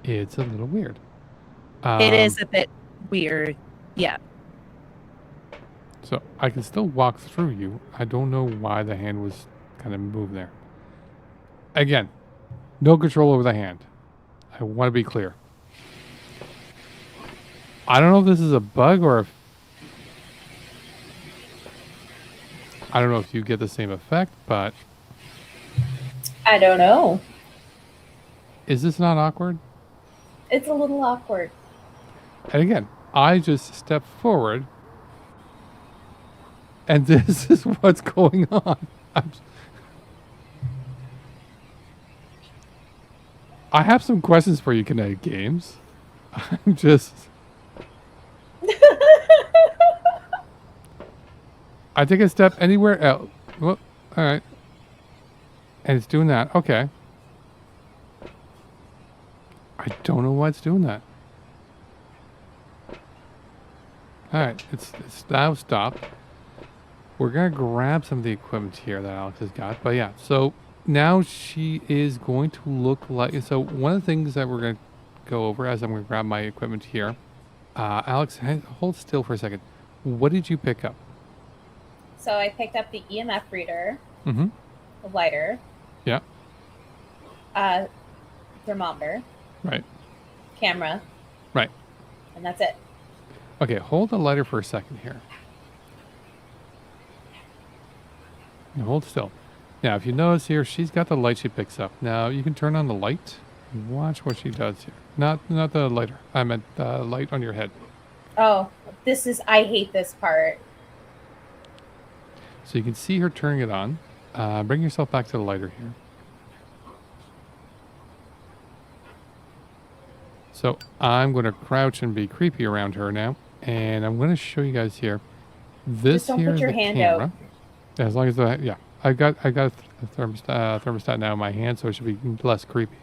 It's a little weird. It is a bit weird. Yeah. So I can still walk through you. I don't know why the hand was kind of moved there. Again, no control over the hand. I want to be clear. I don't know if this is a bug or if... I don't know if you get the same effect, but... I don't know. Is this not awkward? It's a little awkward. And again, I just step forward, and this is what's going on. I have some questions for you, Kinetic Games. I'm just... I take a step anywhere else. Well, all right. And it's doing that. Okay. I don't know why it's doing that. All right. It's now stopped. We're going to grab some of the equipment here that Alex has got. But yeah, so now she is going to look like... So one of the things that we're going to go over as I'm going to grab my equipment here. Alex, hold still for a second. What did you pick up? So I picked up the EMF reader, Mm-hmm. the lighter, Yeah. Thermometer, Right. camera, Right. and that's it. Okay, hold the lighter for a second here. Now hold still. Now, if you notice here, she's got the light she picks up. Now, you can turn on the light and watch what she does here. Not the lighter. I meant the light on your head. Oh, I hate this part. So you can see her turning it on. Bring yourself back to the lighter here. So I'm going to crouch and be creepy around her now. And I'm going to show you guys here. This Just don't here put is your the hand camera. out. As long as yeah, I got a thermostat now in my hand, so it should be less creepy.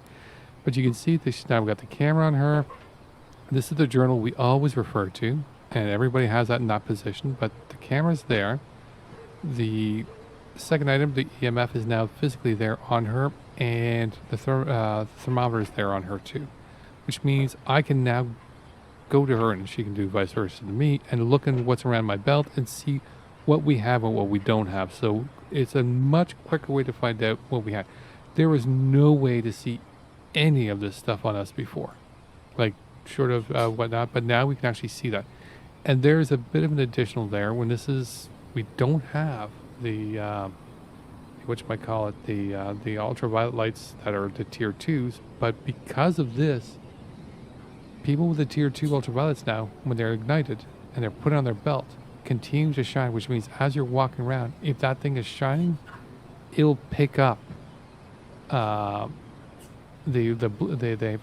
But you can see that she's now got the camera on her. This is the journal we always refer to, and everybody has that in that position. But the camera's there. The second item, the EMF, is now physically there on her, and the thermometer is there on her too, which means I can now go to her, and she can do vice versa to me, and look at what's around my belt and see what we have and what we don't have. So it's a much quicker way to find out what we have. There was no way to see any of this stuff on us before, like short of whatnot, but now we can actually see that. And there's a bit of an additional there when we don't have the the ultraviolet lights that are the tier 2s, but because of this, people with the tier 2 ultraviolets now, when they're ignited and they're put on their belt, continue to shine, which means as you're walking around, if that thing is shining, it'll pick up the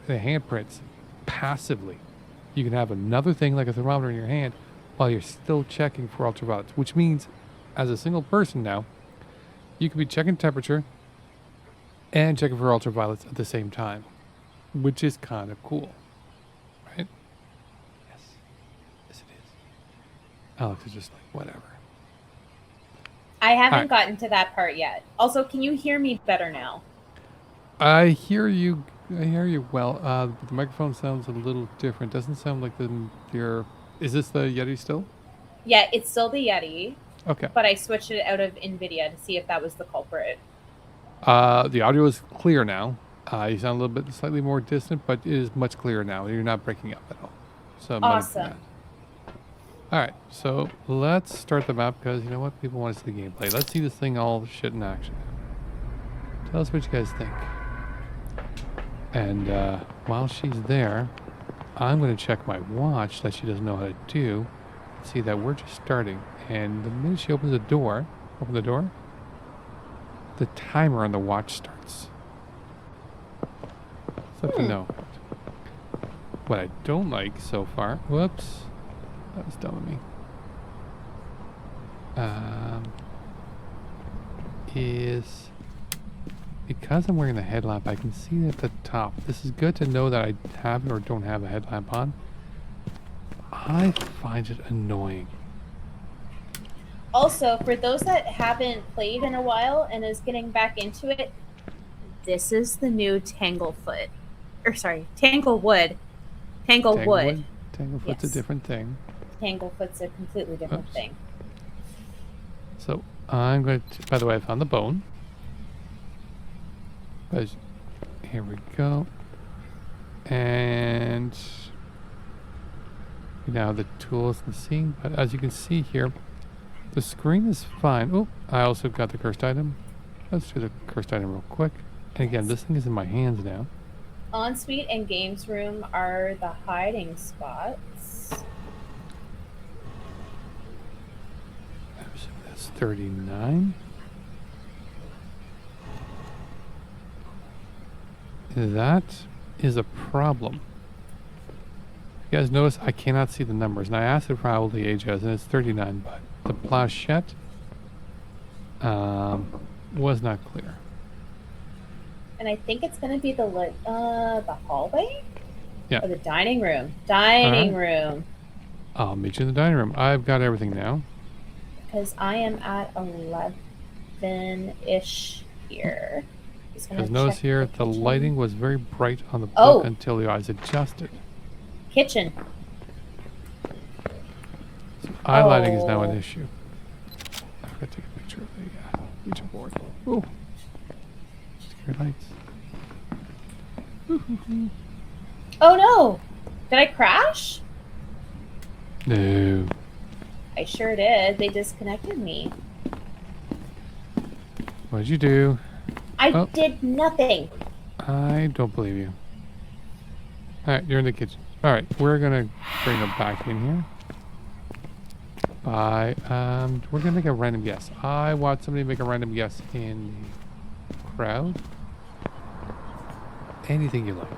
handprints passively. You can have another thing like a thermometer in your hand while you're still checking for ultraviolets, which means as a single person now, you could be checking temperature and checking for ultraviolets at the same time, which is kind of cool, right? Yes. Yes, it is. Alex is just like, whatever. I haven't Right. gotten to that part yet. Also, can you hear me better now? I hear you well. But the microphone sounds a little different. Doesn't sound like your... Is this the Yeti still? Yeah, it's still the Yeti, Okay. but I switched it out of NVIDIA to see if that was the culprit. The audio is clear now. You sound a little bit slightly more distant, but it is much clearer now. You're not breaking up at all. So Awesome. All right, so let's start the map because you know what? People want to see the gameplay. Let's see this thing all shit in action. Tell us what you guys think. And while she's there, I'm going to check my watch that she doesn't know how to do. See that we're just starting. And the minute she opens the door, open the door, the timer on the watch starts. Something to know. What I don't like so far, whoops, that was dumb of me, is because I'm wearing the headlamp, I can see at the top. This is good to know that I have or don't have a headlamp on. I find it annoying. Also, for those that haven't played in a while and is getting back into it, this is the new Tanglefoot. Or sorry, Tanglewood. Tanglewood. Tanglefoot's a different thing. Tanglefoot's a completely different thing. So I'm going to, by the way, I found the bone. Here we go. And now the tools and the scene. But as you can see here, the screen is fine. Oh, I also got the cursed item. Let's do the cursed item real quick. And again, this thing is in my hands now. Ensuite and games room are the hiding spots. That's 39. That is a problem. You guys notice I cannot see the numbers, and I asked it for how old the age is, and it's 39, but the planchette was not clear. And I think it's going to be the hallway? Yeah. Or the dining room. Dining room. I'll meet you in the dining room. I've got everything now. Because I am at 11-ish here. Because notice here, the lighting was very bright on the book until the eyes adjusted. Kitchen. So eye lighting is now an issue. I forgot to take a picture of the Ouija board. Oh, scary lights. Oh no! Did I crash? No. I sure did. They disconnected me. What did you do? I did nothing. I don't believe you. Alright, you're in the kitchen. Alright, we're gonna bring them back in here. We're gonna make a random guess. I want somebody to make a random guess in the crowd. Anything you like.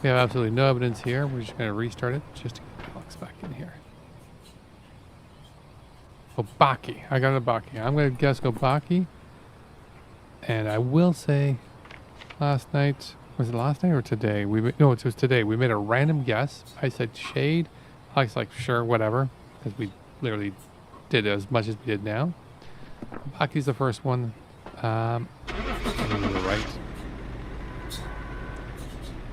We have absolutely no evidence here. We're just gonna restart it just to get Alex back in here. Obaki. I got an Obaki. I'm gonna guess Obaki. And I will say, last night, was it last night or today? No, it was today. We made a random guess. I said shade. Alex like, sure, whatever. Because we literally did as much as we did now. Baki's the first one. You were right.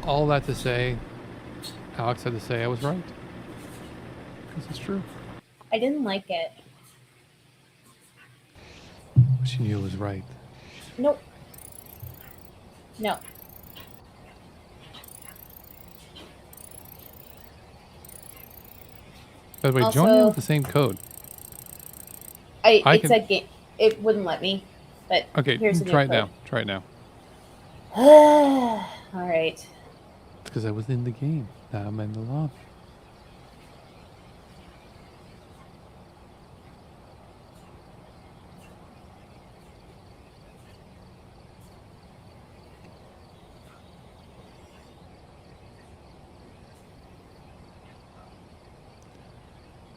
All that to say, Alex had to say I was right. Because it's true. I didn't like it. She knew it was right. Nope. No. By the way, Also, join in with the same code. It's a game. It wouldn't let me. But okay, here's a try it new now. Try it now. All right. It's because I was in the game. Now I'm in the lobby.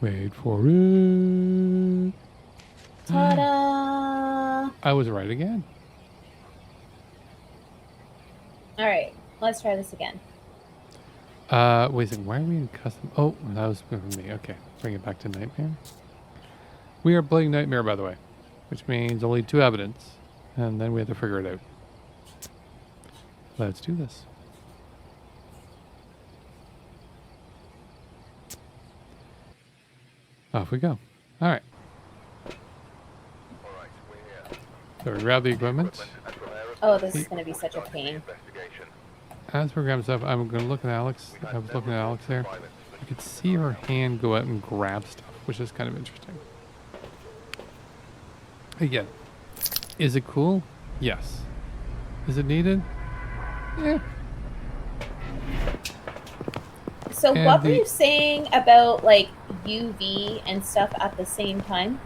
Wait for it. Ta-da! I was right again. All right, let's try this again. Wait a second. Why are we in custom? Oh, that was from me. Okay, bring it back to Nightmare. We are playing Nightmare, by the way, which means only 2 evidence, and then we have to figure it out. Let's do this. Off we go. All right. So we grab the equipment. Oh, this is going to be such a pain. As we're grabbing stuff, I'm going to look at Alex. I was looking at Alex there. You could see her hand go out and grab stuff, which is kind of interesting. Again, is it cool? Yes. Is it needed? Yeah. So what were you saying about like UV and stuff at the same time?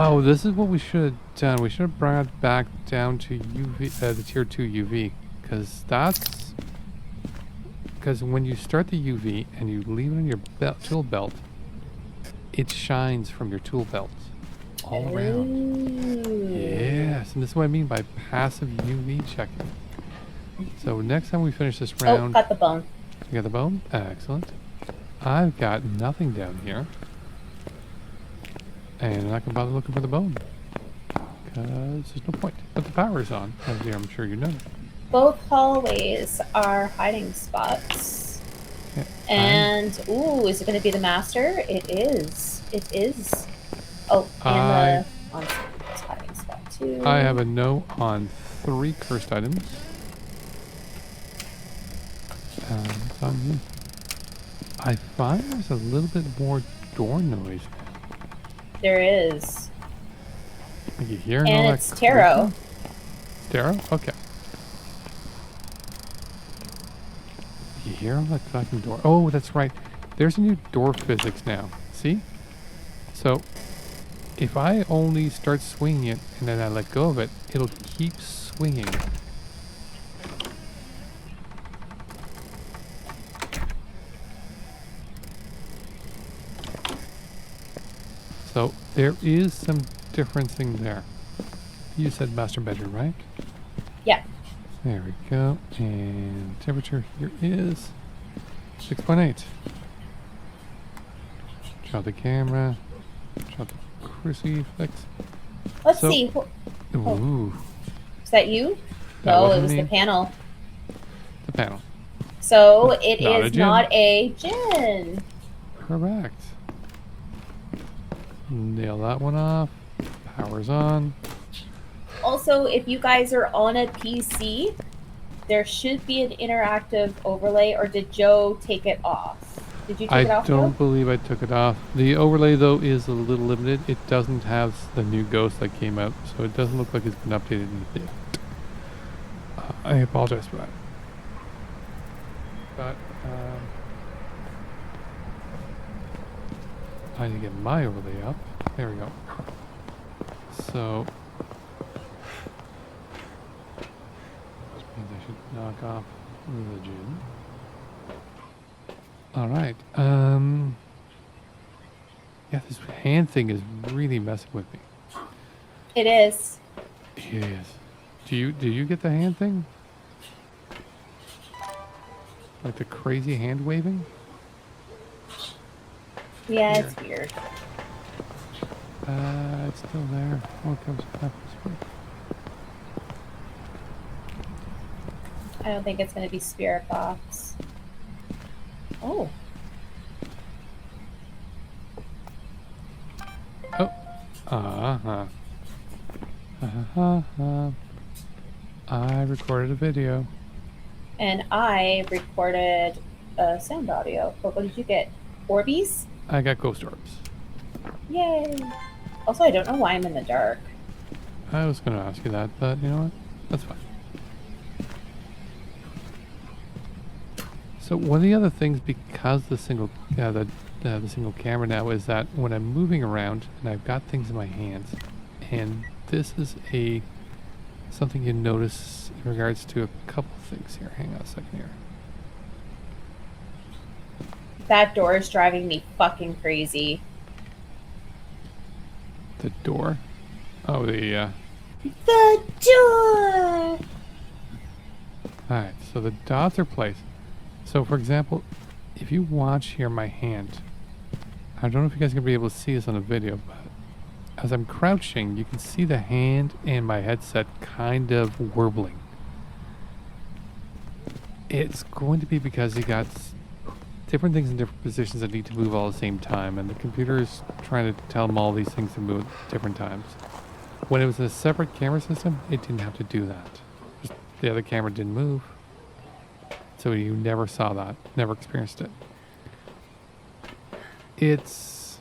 Oh, this is what we should have done. We should have brought it back down to UV, the tier 2 UV, because when you start the UV and you leave it on your tool belt, it shines from your tool belt all around. Yes, and this is what I mean by passive UV checking. So next time we finish this round... Oh, got the bone. You got the bone? Excellent. I've got nothing down here. And I'm not going to bother looking for the bone. Because there's no point. But the power's on, as I'm sure you know. Both hallways are hiding spots. Yeah, and, ooh, is it going to be the master? It is. It is. Oh, and the on hiding spot too. I have a no on 3 cursed items. It's on you. I find there's a little bit more door noise. There is. You hear and all it's that tarot. Tarot? Okay. You hear all that fucking door? Oh, that's right. There's a new door physics now. See? So, if I only start swinging it and then I let go of it, it'll keep swinging. So there is some differencing there. You said master bedroom, right? Yeah. There we go. And temperature here is 6.8. Drop the camera. Drop the crucifix. Let's see. Ooh. Is that you? That No, it wasn't was me. the panel. The panel. So it Not a is djinn. not a djinn. Correct. Nail that one off. Power's on. Also, if you guys are on a PC, there should be an interactive overlay, or did Joe take it off? Did you take it I off, don't Joe? believe I took it off. The overlay, though, is a little limited. It doesn't have the new ghost that came out, so it doesn't look like it's been updated in a bit. I apologize for that. But, I need to get my overlay up. There we go. So, which means I should knock off the gym. Alright, yeah, this hand thing is really messing with me. It is. It is. Do you get the hand thing? Like the crazy hand waving? Yeah, it's weird. It's still there. Oh, it comes back. I don't think it's going to be Spirit Box. Oh. Oh. I recorded a video. And I recorded sound audio. But what did you get? Orbeez? I got ghost orbs. Yay. Also, I don't know why I'm in the dark. I was going to ask you that, but you know what? That's fine. So one of the other things, because the single camera now, is that when I'm moving around and I've got things in my hands, and this is something you notice in regards to a couple things here. Hang on a second here. That door is driving me fucking crazy. The door. Oh, the door. Alright, so the dots are placed. So, for example, if you watch here my hand, I don't know if you guys are going to be able to see this on the video, but as I'm crouching, you can see the hand and my headset kind of warbling. It's going to be because you got different things in different positions that need to move all at the same time, and the computer is trying to tell them all these things to move at different times. When it was a separate camera system, it didn't have to do that. Just the other camera didn't move. So you never saw that, never experienced it. It's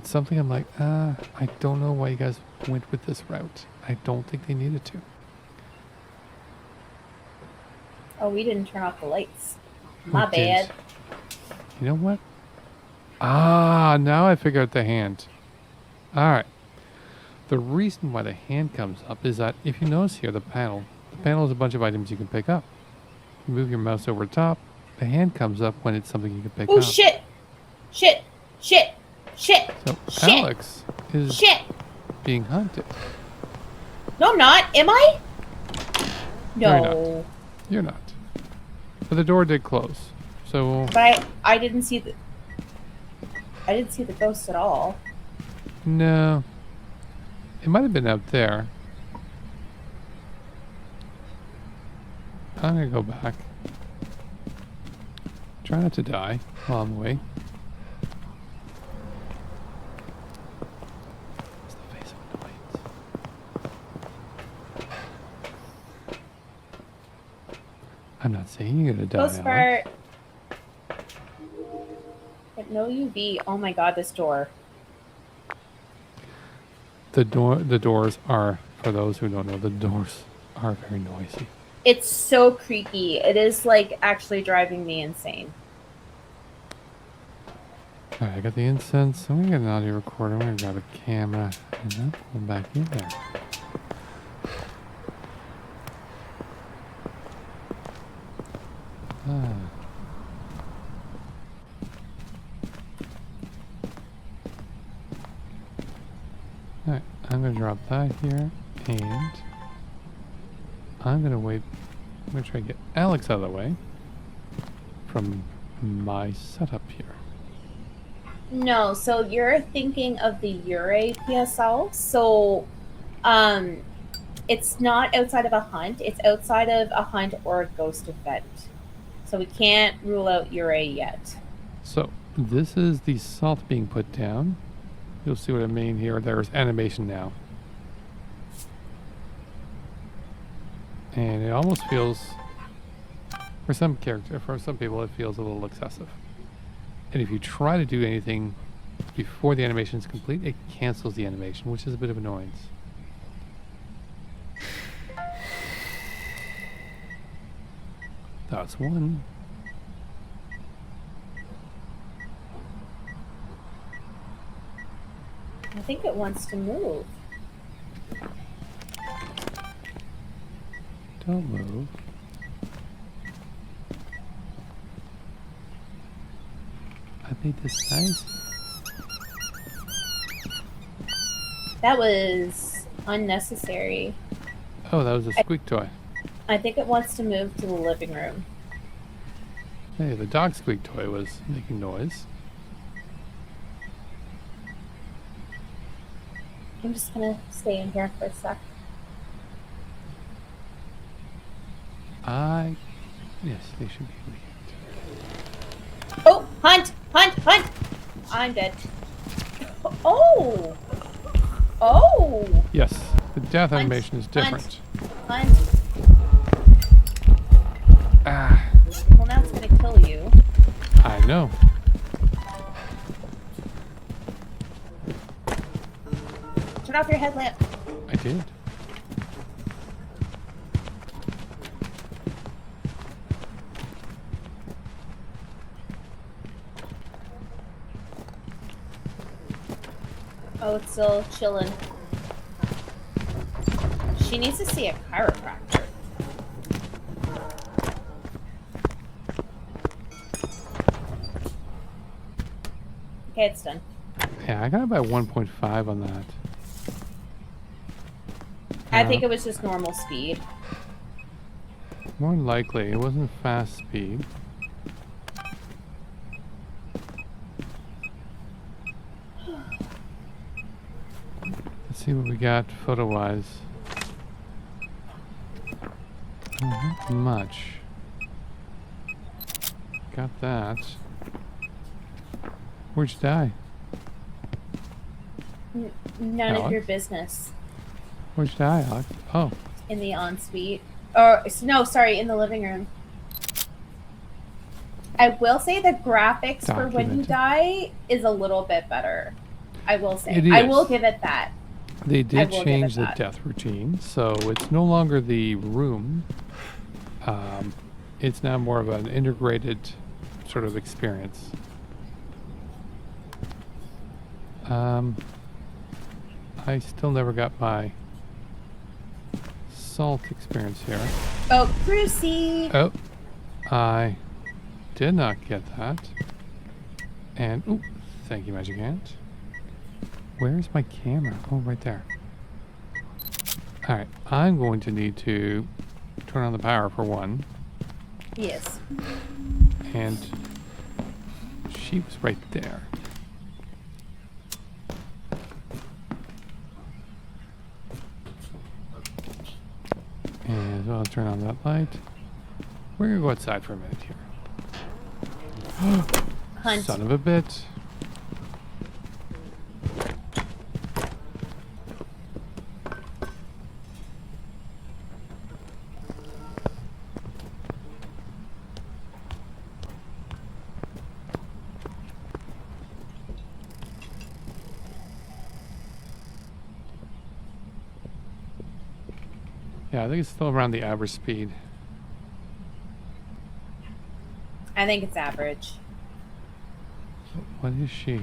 something I'm like, I don't know why you guys went with this route. I don't think they needed to. Oh, we didn't turn off the lights. My We didn't. bad. You know what? Ah, now I figure out the hand. All right. The reason why the hand comes up is that if you notice here, the panel is a bunch of items you can pick up. You move your mouse over top, the hand comes up when it's something you can pick up. Oh, shit! Shit! Shit! Shit! So shit! Alex is Shit! being hunted. No, I'm not. Am I? You're No. You're not. But the door did close. So But I didn't see the... I didn't see the ghost at all. no. It might have been out there. I'm gonna go back. Try not to die while I'm away. What's the face of annoyance? I'm not saying you're gonna die. Ghost Alex. fart. But no UV. Oh my god, this door. The doors are, for those who don't know, the doors are very noisy. It's so creaky. It is like actually driving me insane. Alright, I got the incense. I'm gonna get an audio recorder. I'm gonna grab a camera and then pull back in there. Alright, I'm gonna drop that here and I'm gonna wait. I'm gonna try to get Alex out of the way from my setup here. No, so you're thinking of the Ure PSL. So, it's not outside of a hunt. It's outside of a hunt or a ghost event. So we can't rule out Ure yet. So this is the salt being put down. You'll see what I mean here. There's animation now. And it almost feels, for some people, it feels a little excessive. And if you try to do anything before the animation is complete, it cancels the animation, which is a bit of annoyance. That's one. I think it wants to move. Don't move. I made this size. That was unnecessary. Oh, that was a squeak toy. I think it wants to move to the living room. Hey, the dog squeak toy was making noise. I'm just gonna stay in here for a sec. Yes, they should be relieved. Oh, hunt! Hunt! Hunt! I'm dead. Oh! Oh! Yes, the death Hunt, animation is different. Hunt! Ah, Well, now it's gonna kill you. I know. Turn off your headlamp. I did. Oh, it's still chilling. She needs to see a chiropractor. Okay, it's done. Yeah, I got about 1.5 on that. I think it was just normal speed. More than likely, it wasn't fast speed. Let's see what we got photo-wise. Not much. Got that. Where'd you die? None of Alex? your business. Where'd you die, Alex? Oh, In the ensuite. Or, no, sorry, in the living room. I will say the graphics for when you Documented. die is a little bit better. I will say. It I is. will give it that. they did will give change it the that. death routine, so it's no longer the room. It's now more of an integrated sort of experience. I still never got my salt experience here. Oh, Brucey! Oh, I did not get that. And, ooh, thank you, Magic Ant. Where's my camera? Oh, right there. Alright, I'm going to need to turn on the power for one. Yes. And she was right there. And so I'll turn on that light. We're gonna go outside for a minute here. Hunt. Son of a bit. Yeah, I think it's still around the average speed. I think it's average. What is she?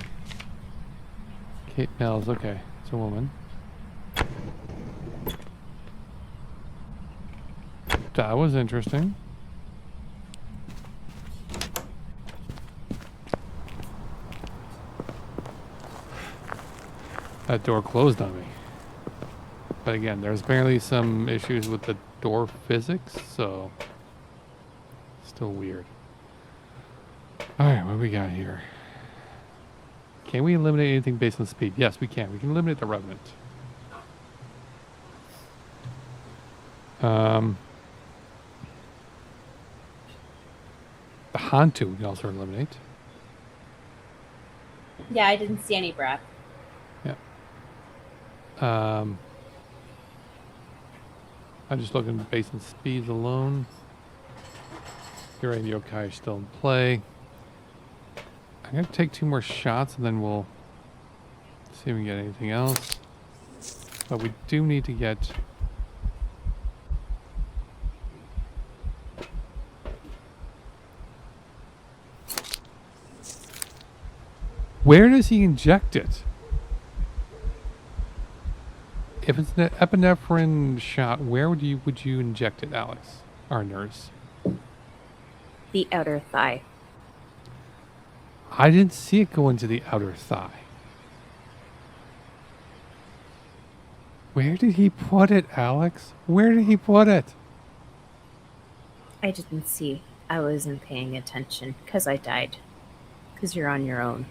Kate Mills, okay. It's a woman. That was interesting. That door closed on me. But again, there's apparently some issues with the door physics, so still weird. Alright, what do we got here? Can we eliminate anything based on speed? Yes, we can. We can eliminate the Revenant. The Hantu we can also eliminate. Yeah, I didn't see any breath. Yeah. I'm just looking based on speeds alone. You're right, the yokai are still in play. I'm going to take 2 more shots and then we'll see if we can get anything else. But we do need to get... Where does he inject it? If it's an epinephrine shot, where would you inject it, Alex? Our nurse. The outer thigh. I didn't see it go into the outer thigh. Where did he put it, Alex? Where did he put it? I didn't see. I wasn't paying attention because I died. Because you're on your own.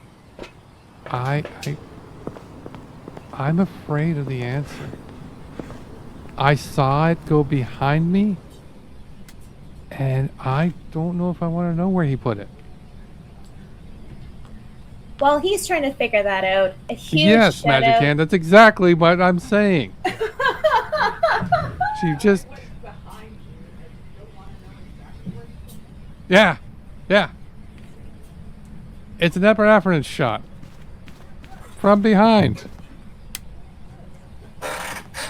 I'm afraid of the answer. I saw it go behind me, and I don't know if I want to know where he put it. While he's trying to figure that out, a huge Yes, shout Magic out. Hand, that's exactly what I'm saying. She just... Yeah, yeah. It's an epinephrine shot. From behind.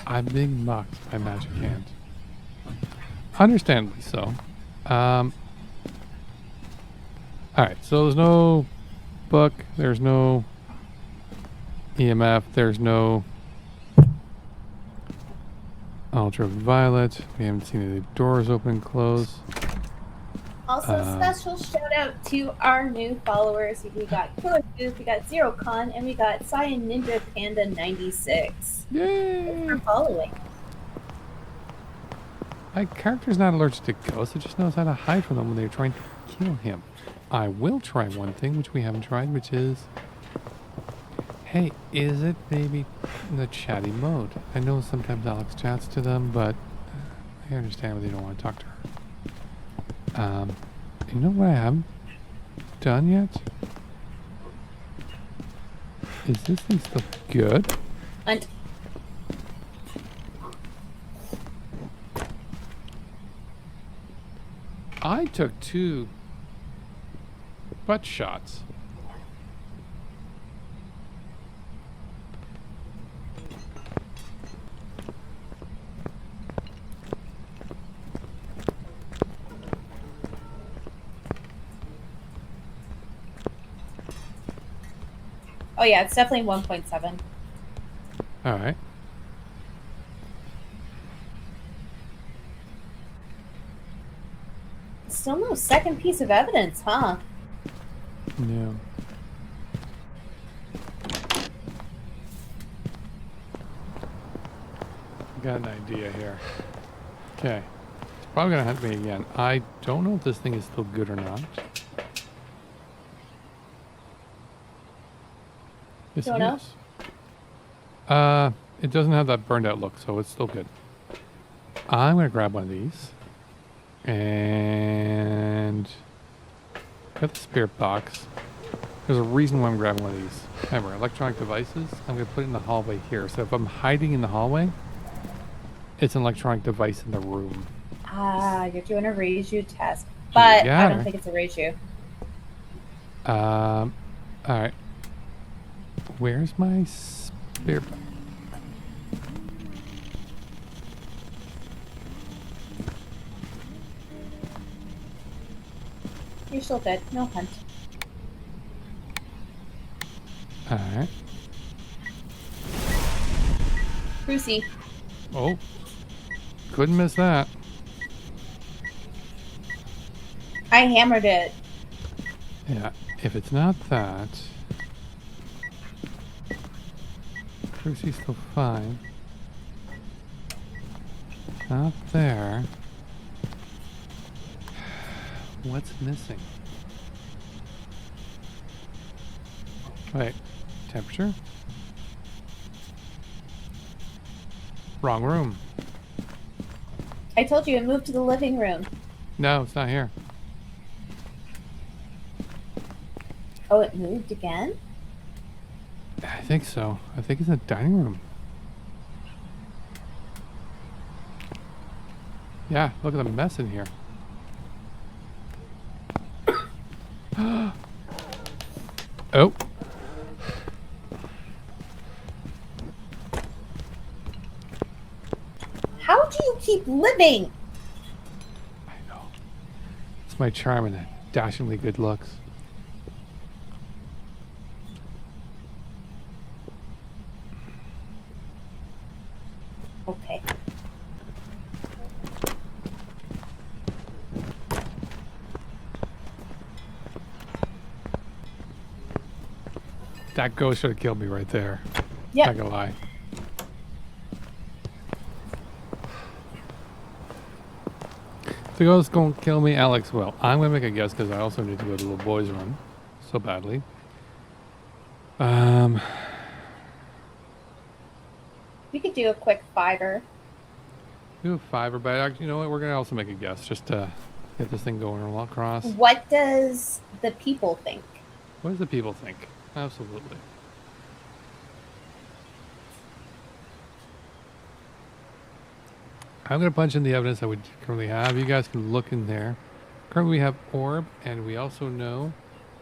I'm being mocked by Magic Hand. Understandably so. Alright, so there's no book, there's no EMF, there's no ultraviolet. We haven't seen any doors open and close. Also, special shout out to our new followers. We got Killer Goof, we got Zero Con, and we got Cyan Ninja Panda 96. Yay! Thanks for following. My character's not allergic to ghosts, it just knows how to hide from them when they're trying to kill him. I will try one thing, which we haven't tried, which is... Hey, is it maybe in the chatty mode? I know sometimes Alex chats to them, but I understand why they don't want to talk to her. You know what I haven't done yet? Is this thing still good? And I took 2 butt shots. Oh yeah, it's definitely 1.7. All right. Still no second piece of evidence, huh? Yeah. Got an idea here. Okay. It's probably gonna hunt me again. I don't know if this thing is still good or not. Yes, Don't it know? is. It doesn't have that burned out look, so it's still good. I'm gonna grab one of these. And got the spirit box. There's a reason why I'm grabbing one of these. Remember, electronic devices, I'm gonna put it in the hallway here. So if I'm hiding in the hallway, it's an electronic device in the room. Ah, you're doing a raise you test. You But got I don't her. think it's a raise you. Alright. Where's my spirit box? You're still good. No hunt. Alright. Brucey. Oh. Couldn't miss that. I hammered it. Yeah. If it's not that. Crucy's still fine. Not there. What's missing? Wait. Temperature? Wrong room. I told you it moved to the living room. No, it's not here. Oh, it moved again? I think so. I think it's in the dining room. Yeah, look at the mess in here. Oh. How do you keep living? I know. It's my charm and dashingly good looks. Okay. That ghost should have killed me right there. Yep. Not gonna lie. If the ghost gonna kill me, Alex will. I'm gonna make a guess because I also need to go to the boys' room so badly. We could do a quick 5-er. Do a 5-er, but actually, you know what? We're gonna also make a guess just to get this thing going across. What does the people think? What does the people think? Absolutely. I'm going to punch in the evidence that we currently have. You guys can look in there. Currently we have orb, and we also know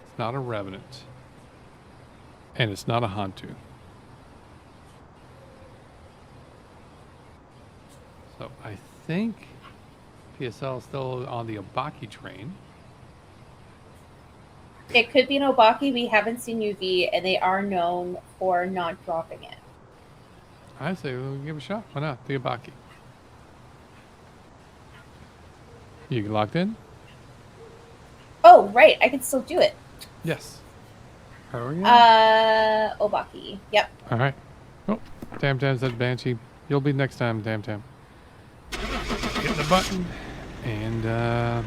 it's not a revenant. And it's not a Hantu. So I think PSL is still on the Obaki train. It could be an Obaki. We haven't seen UV, and they are known for not dropping it. I say we'll give it a shot. Why not? The Obaki. You locked in? Oh, right. I can still do it. Yes. How are you? Obaki. Yep. All right. Oh, Tam Tam said Banshee. You'll be next time, Tam Tam. Hit the button. And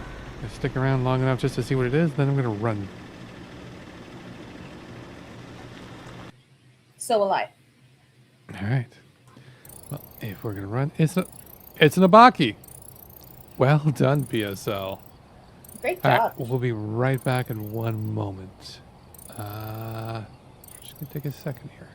stick around long enough just to see what it is, then I'm going to run. So will I. All right. Well, if we're going to run, it's an Abaki. Well done, PSL. Great All job. right, we'll be right back in one moment. Just going to take a second here.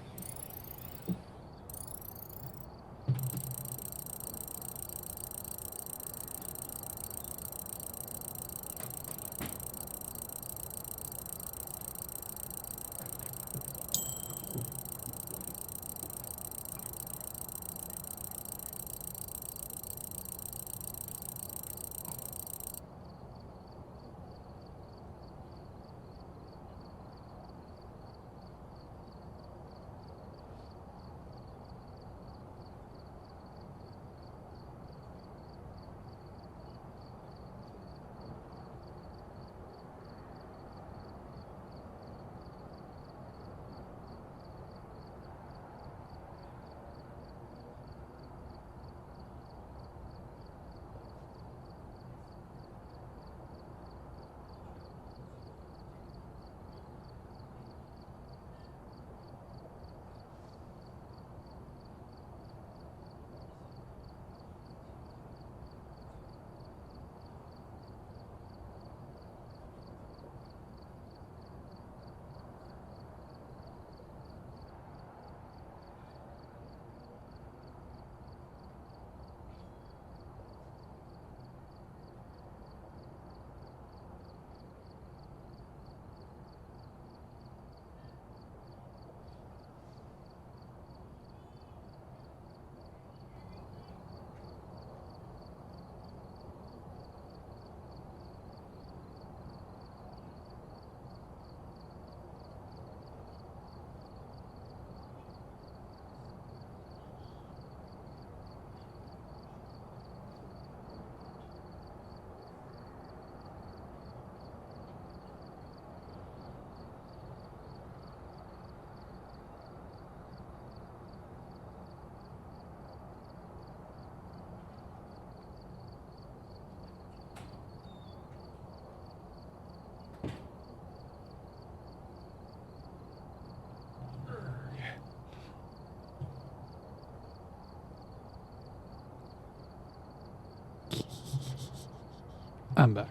I'm back.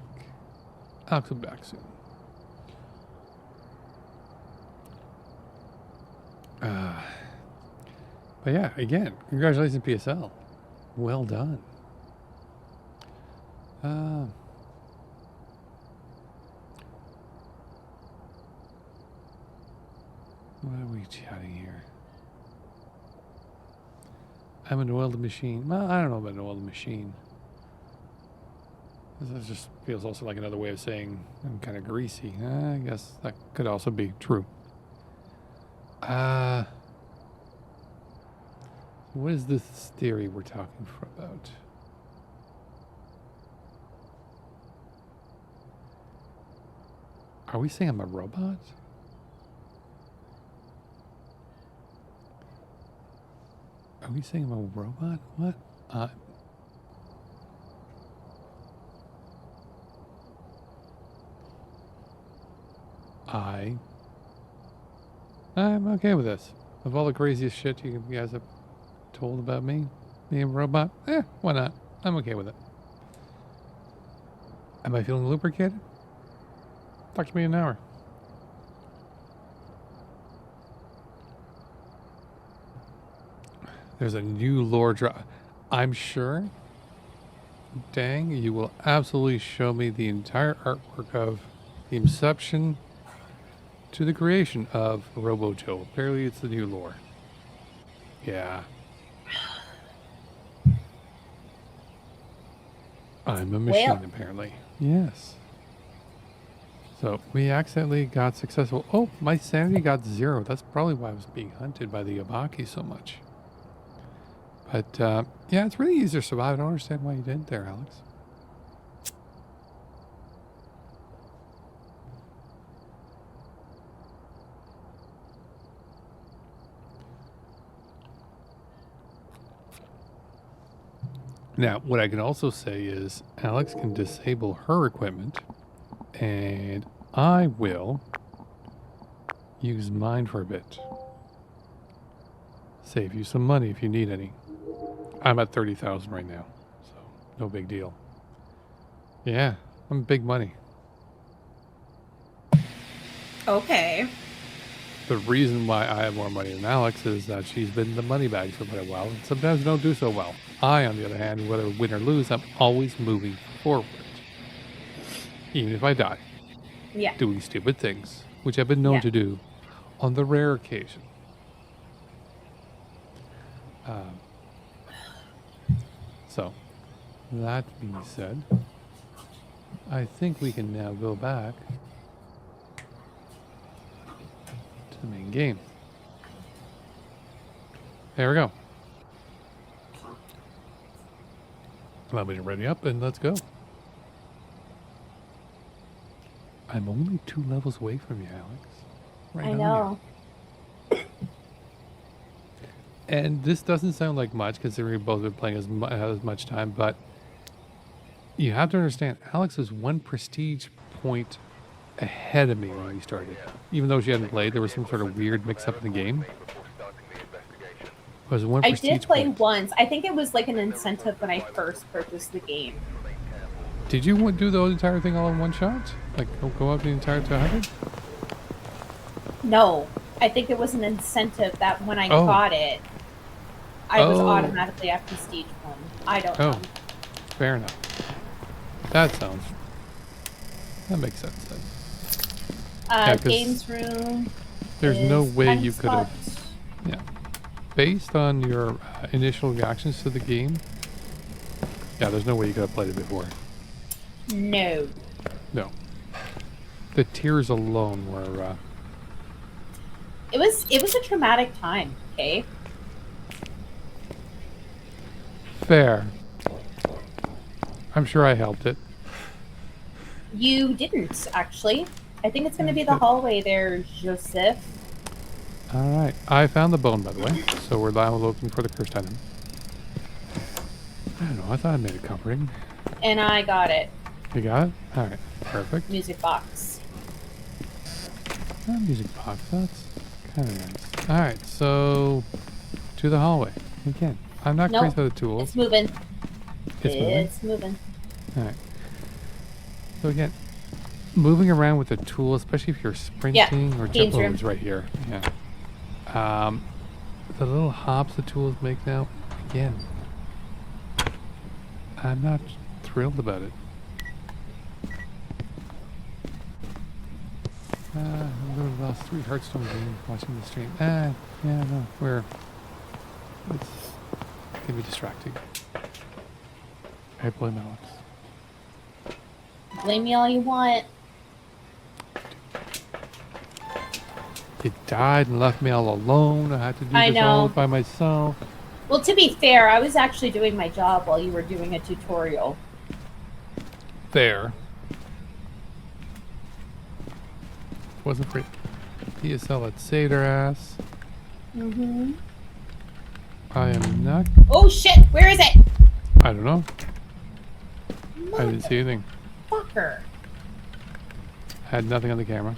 Alex will be back soon. But yeah, again, congratulations, PSL. Well done. What are we chatting here? I'm an oiled machine. Well, I don't know about an oiled machine. This just feels also like another way of saying I'm kind of greasy. I guess that could also be true. What is this theory we're talking about? Are we saying I'm a robot? Are we saying I'm a robot? What? I'm okay with this. Of all the craziest shit you guys have told about me, being a robot, why not? I'm okay with it. Am I feeling lubricated? Talk to me in an hour. There's a new lore drop. I'm sure, dang, you will absolutely show me the entire artwork of the inception to the creation of Robo-Joe. Apparently it's the new lore. Yeah. I'm a machine, apparently. Yes. So we accidentally got successful. Oh, my sanity got 0. That's probably why I was being hunted by the Yabaki so much. But yeah, it's really easy to survive. I don't understand why you didn't there, Alex. Now, what I can also say is Alex can disable her equipment, and I will use mine for a bit. Save you some money if you need any. I'm at 30,000 right now, so no big deal. Yeah, I'm big money. Okay. The reason why I have more money than Alex is that she's been in the money bag for quite a while, and sometimes don't do so well. I, on the other hand, whether win or lose, I'm always moving forward. Even if I die. Yeah. Doing stupid things, which I've been known to do on the rare occasion. So, that being said, I think we can now go back to the main game. There we go. Allow me to ready up and let's go. I'm only 2 levels away from you, Alex. Right I on know. you. And this doesn't sound like much considering we've both been playing as much time, but you have to understand, Alex is 1 prestige point ahead of me when we started. Even though she hadn't played, there was some sort of weird mix-up in the game. It was 1 I prestige did play point. once. I think it was like an incentive when I first purchased the game. Did you do the entire thing all in one shot? Like, go up the entire to 100? No, I think it was an incentive that when I got it, I was automatically at prestige 1. I don't know. Fair enough. That makes sense then. Games room. There's no way you could have. Spots. Yeah. Based on your initial reactions to the game, yeah, there's no way you could have played it before. No. No. The tears alone were. It was a traumatic time. Okay. Fair. I'm sure I helped it. You didn't actually. I think it's going to be the hallway there, Joseph. All right. I found the bone, by the way, so we're now looking for the cursed item. I don't know. I thought I made it comforting. And I got it. You got it? All right. Perfect. Music box. Music box. That's kind of nice. All right. So to the hallway again. I'm not crazy about the tools. It's moving. It's moving. It's moving. All right. So again, moving around with a tool, especially if you're sprinting or games jumping, room. it's right here. Yeah. The little hops the tools make now, again, I'm not thrilled about it. I'm going to lost 3 Hearthstone games watching the stream. Yeah, no, it can be distracting. I blame Alex. Blame me all you want. It died and left me all alone. I had to do I this all know. by myself. Well, to be fair, I was actually doing my job while you were doing a tutorial. There. Wasn't for DSL that saved her ass. Mm-hmm. I am not. Oh shit! Where is it? I don't know. I didn't see anything. Fucker. Had nothing on the camera.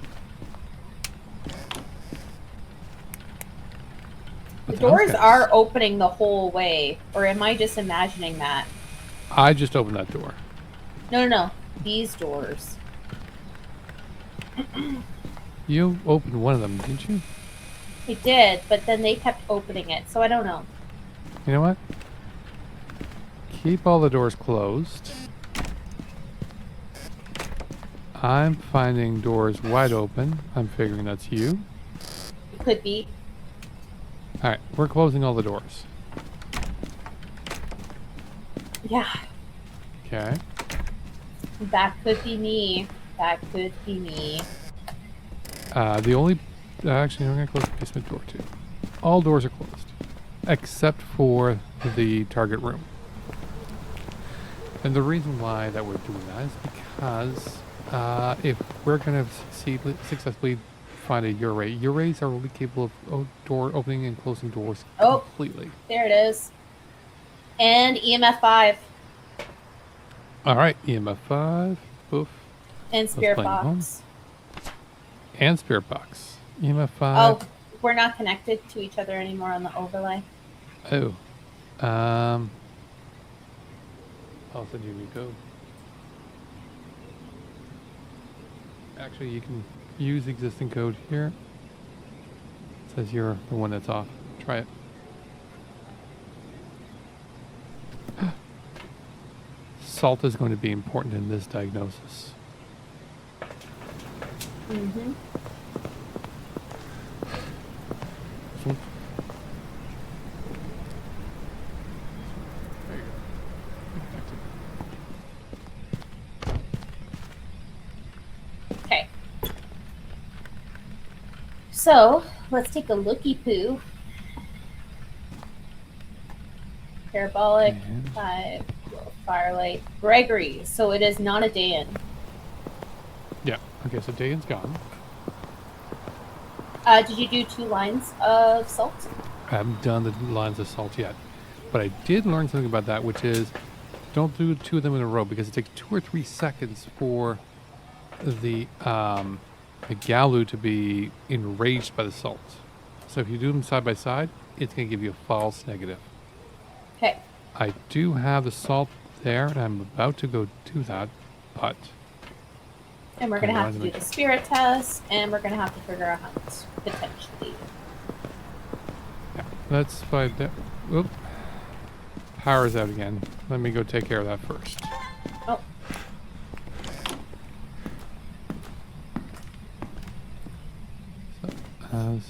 The doors are opening the whole way, or am I just imagining that? I just opened that door. No. These doors. You opened one of them, didn't you? I did, but then they kept opening it, so I don't know. You know what? Keep all the doors closed. I'm finding doors wide open. I'm figuring that's you. It could be. Alright, we're closing all the doors. Yeah, Okay. that could be me. That could be me. The only... actually, I'm going to close the basement door too. All doors are closed. Except for the target room. And the reason why that we're doing that is because if we're going to successfully find a Uray, Urays are only capable of door opening and closing doors completely. There it is. And EMF 5. Alright, EMF 5. Oof. And Spirit playing Box. And Spirit Box. EMF 5. Oh, we're not connected to each other anymore on the overlay. Oh. I'll send you a new code. Actually, you can use existing code here. It says you're the one that's off. Try it. Salt is going to be important in this diagnosis. Mm-hmm. There you go. Okay. So, let's take a looky-poo. Parabolic, And 5, firelight. Gregory, so it is not a Dayan. yeah. Okay, so Dayan's gone. Did you do 2 lines of salt? I haven't done the lines of salt yet. But I did learn something about that, which is don't do 2 of them in a row because it takes 2 or 3 seconds for the Galu to be enraged by the salt. So if you do them side by side, it's going to give you a false negative. Okay. I do have the salt there, and I'm about to go do that, but... And we're going to have to do the spirit test, and we're going to have to figure out hunt, potentially. Yeah, let's find that. Oop. Power's out again. Let me go take care of that first. Oh. So, as...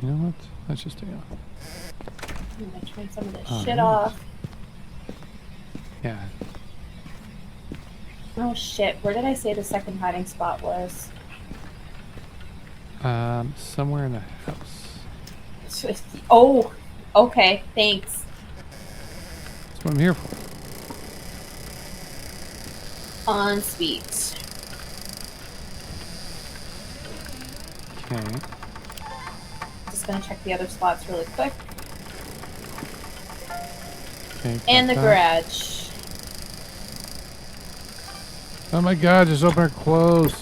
you know what? Let's just stay on. I'm going to turn some of this Oh, shit nice. off. Yeah. Oh shit, where did I say the second hiding spot was? Somewhere in the house. Oh, okay, thanks. That's what I'm here for. On sweet. Okay. Just gonna check the other spots really quick. Okay. And the got that. garage. Oh my god, just open or close.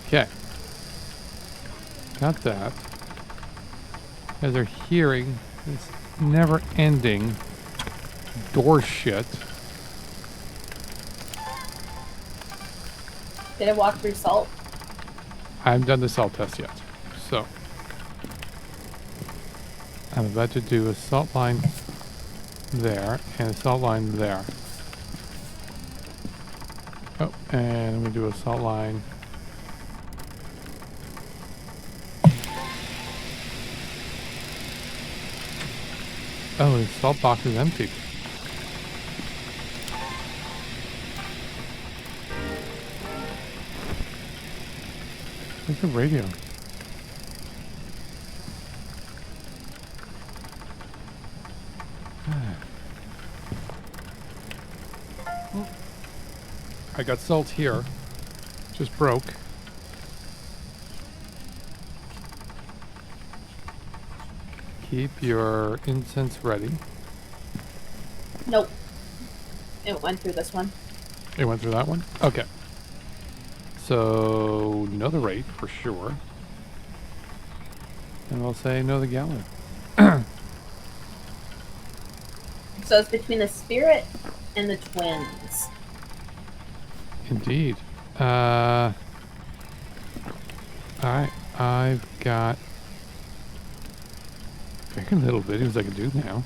Okay. Got that. As they're hearing this never-ending door shit. Did it walk through salt? I haven't done the salt test yet. So, I'm about to do a salt line there and a salt line there. Oh, and I'm going to do a salt line. Oh, the salt box is empty. Where's the radio? I got salt here. Just broke. Keep your incense ready. Nope. It went through this one. It went through that one? Okay. So, know the rate for sure. And we'll say know the gallon. So it's between the spirit and the twins. Indeed. Alright, I've got very little videos I can do now.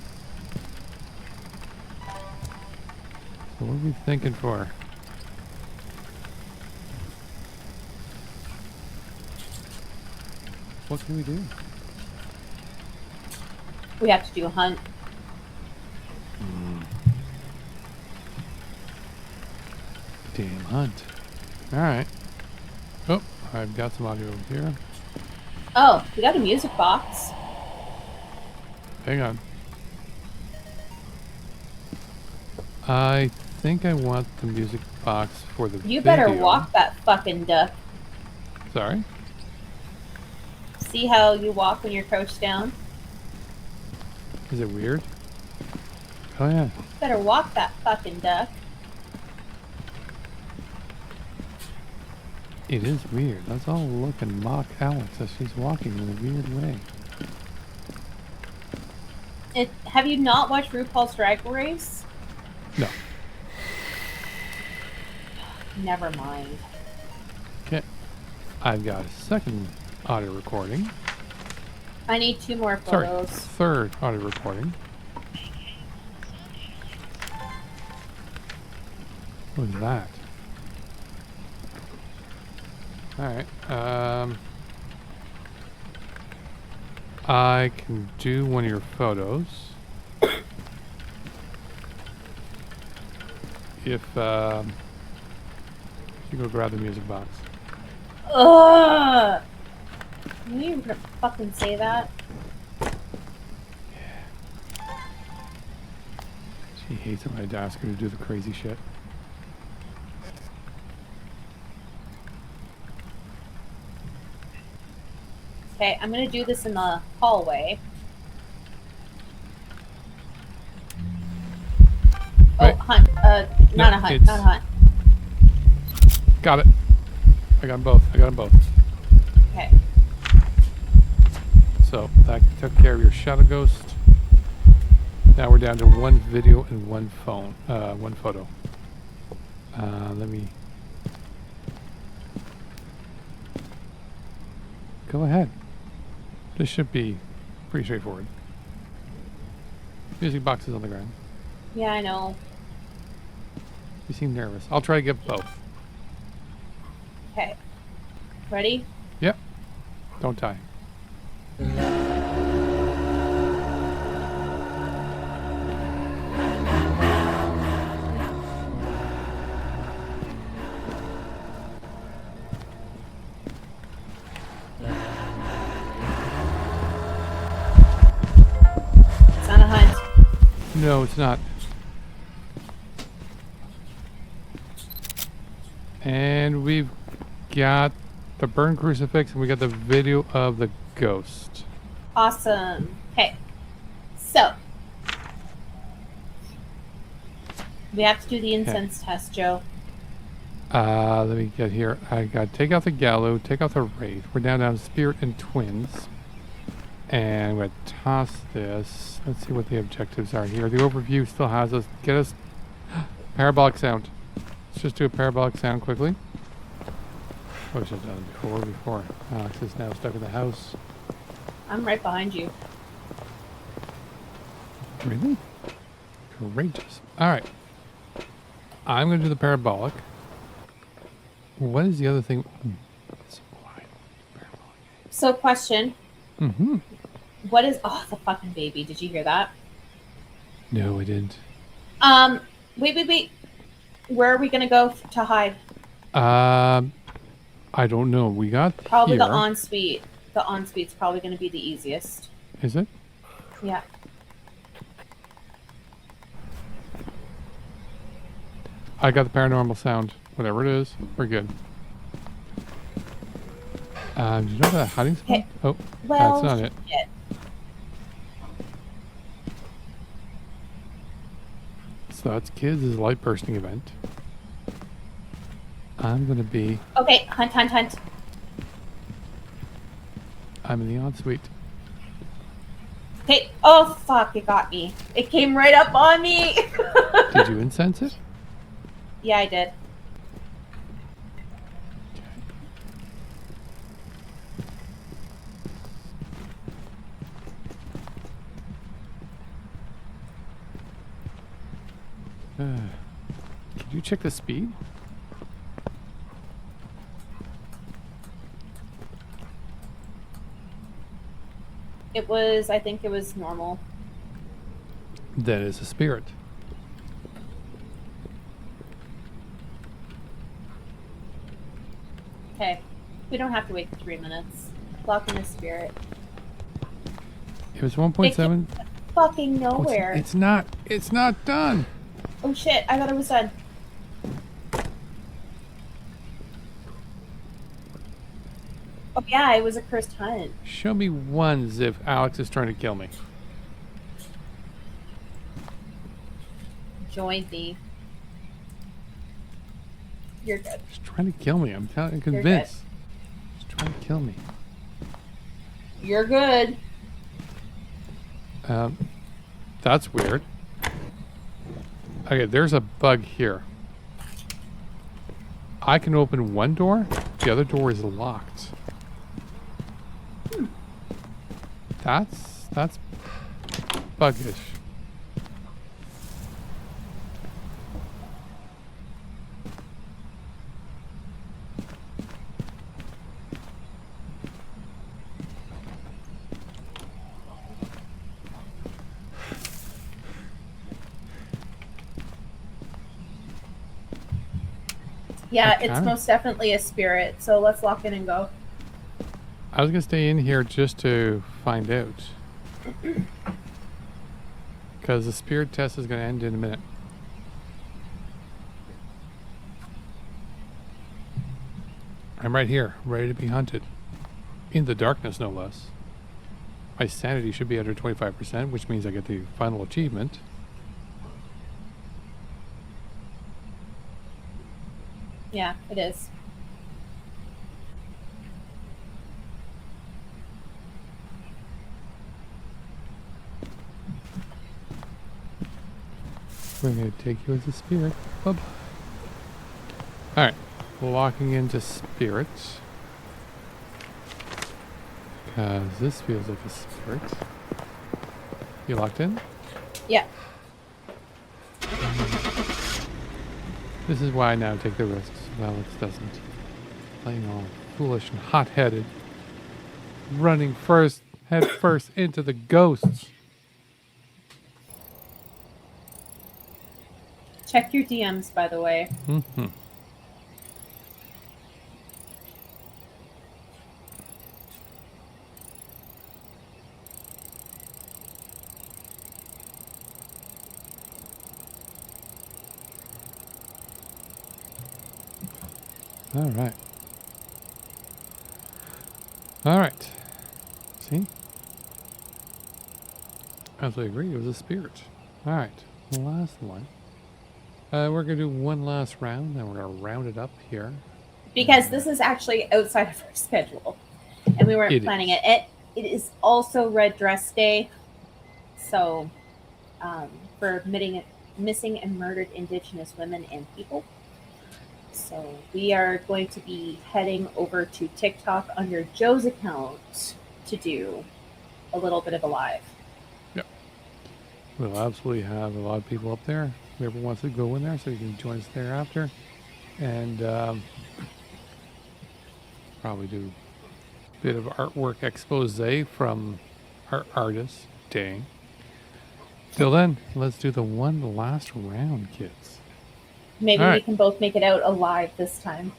So what are we thinking for? What can we do? We have to do a hunt. Damn hunt. Alright. Oh, I've got some audio over here. Oh, we got a music box. Hang on. I think I want the music box for the You video. better walk that fucking duck. Sorry? See how you walk when you're crouched down? Is it weird? Oh yeah. You better walk that fucking duck. It is weird. Let's all look and mock Alex as she's walking in a weird way. Have you not watched RuPaul's Drag Race? No. Never mind. Okay. I've got a second audio recording. I need 2 more Sorry, photos. third audio recording. What was that? Alright, I can do one of your photos. If, you go grab the music box. Ugh! Can you fucking say that? She hates it when I ask her to do the crazy shit. Okay, I'm gonna do this in the hallway. Right. Oh, hunt. Not No, a hunt. it's- Not a hunt. Got it. I got them both. I got them both. Okay. So that took care of your shadow ghost. Now we're down to one video and one photo. Let me go ahead. This should be pretty straightforward. Music box is on the ground. Yeah, I know. You seem nervous. I'll try to get both. Okay. Ready? Yep. Don't die. It's not a hunt. No, it's not. And we've got the burn crucifix and we got the video of the ghost. Awesome. Okay. So. We have to do the incense test, Joe. Let me get here. I got take out the gallow, take out the wraith. We're down to spirit and twins. And we're gonna toss this. Let's see what the objectives are here. The overview still has us get us parabolic sound. Let's just do a parabolic sound quickly. I wish I'd done it before Alex is now stuck in the house. I'm right behind you. Really? Courageous. Alright. I'm gonna do the parabolic. What is the other thing? It's quiet. Parabolic. So, question. Mm-hmm. What is... Oh, the fucking baby. Did you hear that? No, I didn't. Wait. Where are we going to go to hide? I don't know. We got Probably here. the ensuite. The ensuite's probably going to be the easiest. Is it? Yeah. I got the paranormal sound. Whatever it is, we're good. Do you know that hiding spot? Hey, Oh, well, that's not it. shit. So that's kids' light bursting event. I'm gonna be. Okay, hunt. I'm in the ensuite. Okay. Oh, fuck, it got me. It came right up on me. Did you incense it? Yeah, I did. Could you check the speed? I think it was normal. That is a spirit. Okay. We don't have to wait 3 minutes. Lock in the spirit. It was 1.7. Fucking nowhere. It's not done. Oh shit, I thought it was done. Oh yeah, it was a cursed hunt. Show me ones if Alex is trying to kill me. Join me. You're good. She's trying to kill me. I'm convinced. She's trying to kill me. You're good. That's weird. Okay, there's a bug here. I can open one door. The other door is locked. That's buggish. Yeah, Okay. it's most definitely a spirit, so let's lock in and go. I was gonna stay in here just to find out. Because the spirit test is gonna end in a minute. I'm right here, ready to be hunted. In the darkness, no less. My sanity should be under 25%, which means I get the final achievement. Yeah, it is. We're going to take you as a spirit. Bye-bye. Alright, locking into spirits. Because this feels like a spirit. You locked in? Yeah. This is why I now take the risks. Alex doesn't. Playing all foolish and hot-headed. Running head first into the ghosts. Check your DMs, by the way. Mm-hmm. All right. All right. See? As I agreed, it was a spirit. All right. The last one. We're going to do one last round, and we're going to round it up here. Because this is actually outside of our schedule. And we weren't planning it. It is also Red Dress Day. So, for missing and murdered Indigenous women and people. So we are going to be heading over to TikTok under Joe's account to do a little bit of a live. Yep. We'll absolutely have a lot of people up there. Whoever wants to go in there, so you can join us thereafter. And probably do a bit of artwork expose from our artist, Dang. Till then, let's do the one last round, kids. Maybe we can both make it out alive this time.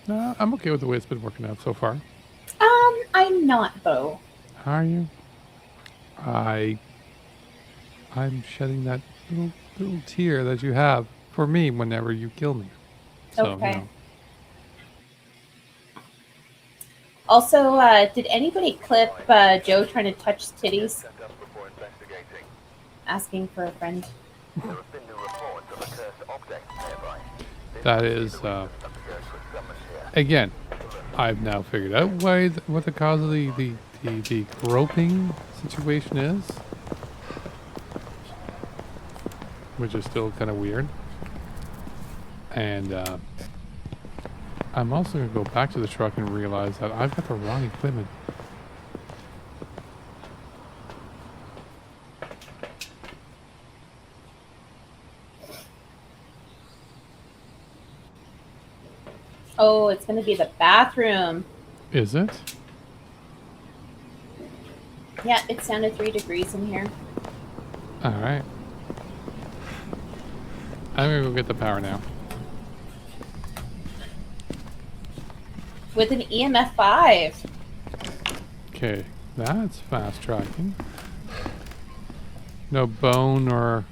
I'm okay with the way it's been working out so far. I'm not, though. How are you? I'm shedding that little tear that you have for me whenever you kill me. So, okay. You know. Also, did anybody clip Joe trying to touch titties? Asking for a friend. That is, again, I've now figured out what the cause of the groping situation is, which is still kind of weird. And I'm also going to go back to the truck and realize that I've got the wrong equipment. Oh, it's going to be the bathroom. Is it? Yeah, it's down to 3 degrees in here. All right. I'm going to go get the power now. With an EMF 5. Okay, that's fast tracking. No bone or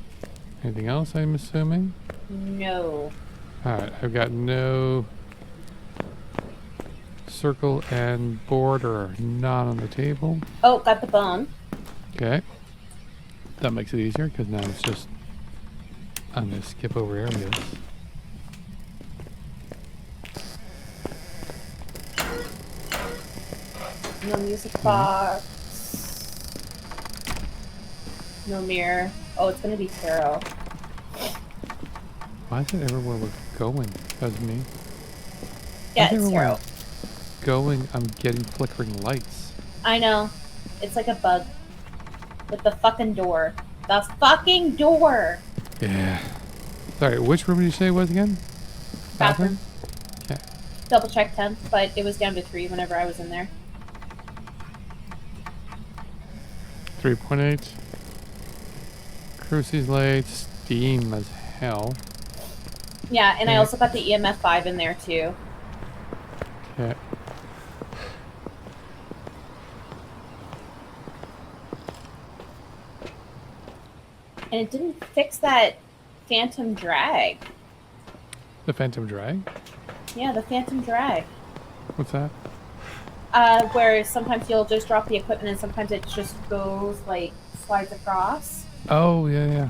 anything else, I'm assuming? No. Alright, I've got no circle and board or not on the table. Oh, got the bone. Okay. That makes it easier because now it's just... I'm going to skip over areas. No music box. No mirror. Oh, it's gonna be tarot. Why is it everywhere we're going? That's me. Yeah, it's tarot. Going, I'm getting flickering lights. I know. It's like a bug. With the fucking door. The fucking door! Yeah. Sorry, which room did you say it was again? Bathroom. Okay. Double check 10th, but it was down to 3 whenever I was in there. 3.8. Crucy's late. Steam as hell. Yeah, and I also got the EMF 5 in there too. Okay. And it didn't fix that phantom drag. The phantom drag? Yeah, the phantom drag. What's that? Where sometimes you'll just drop the equipment and sometimes it just goes, like, slides across. Oh, yeah, yeah.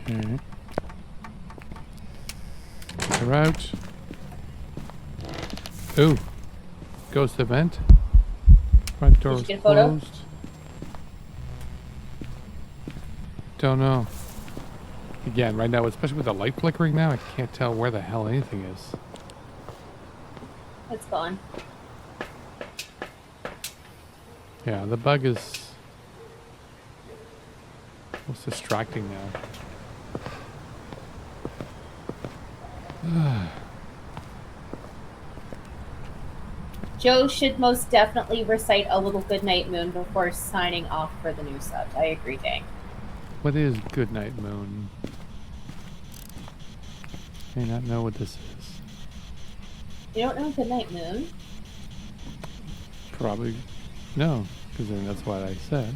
Okay. They're out. Ooh. Ghost event. Front door Did you get a photo? closed. Don't know. Again, right now, especially with the light flickering now, I can't tell where the hell anything is. It's gone. Yeah, the bug is almost distracting now. Joe should most definitely recite a little goodnight moon before signing off for the new sub. I agree, Dang. What is Goodnight Moon? May not know what this is. You don't know goodnight moon? Probably No, because then that's what I said.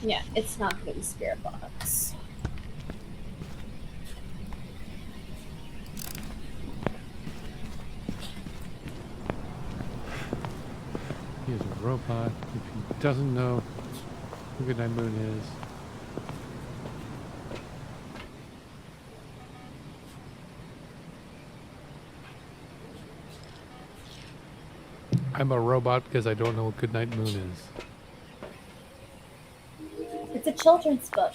Yeah, it's not going to be spirit box. He is a robot. If he doesn't know who Goodnight Moon is, I'm a robot because I don't know what Goodnight Moon is. It's a children's book.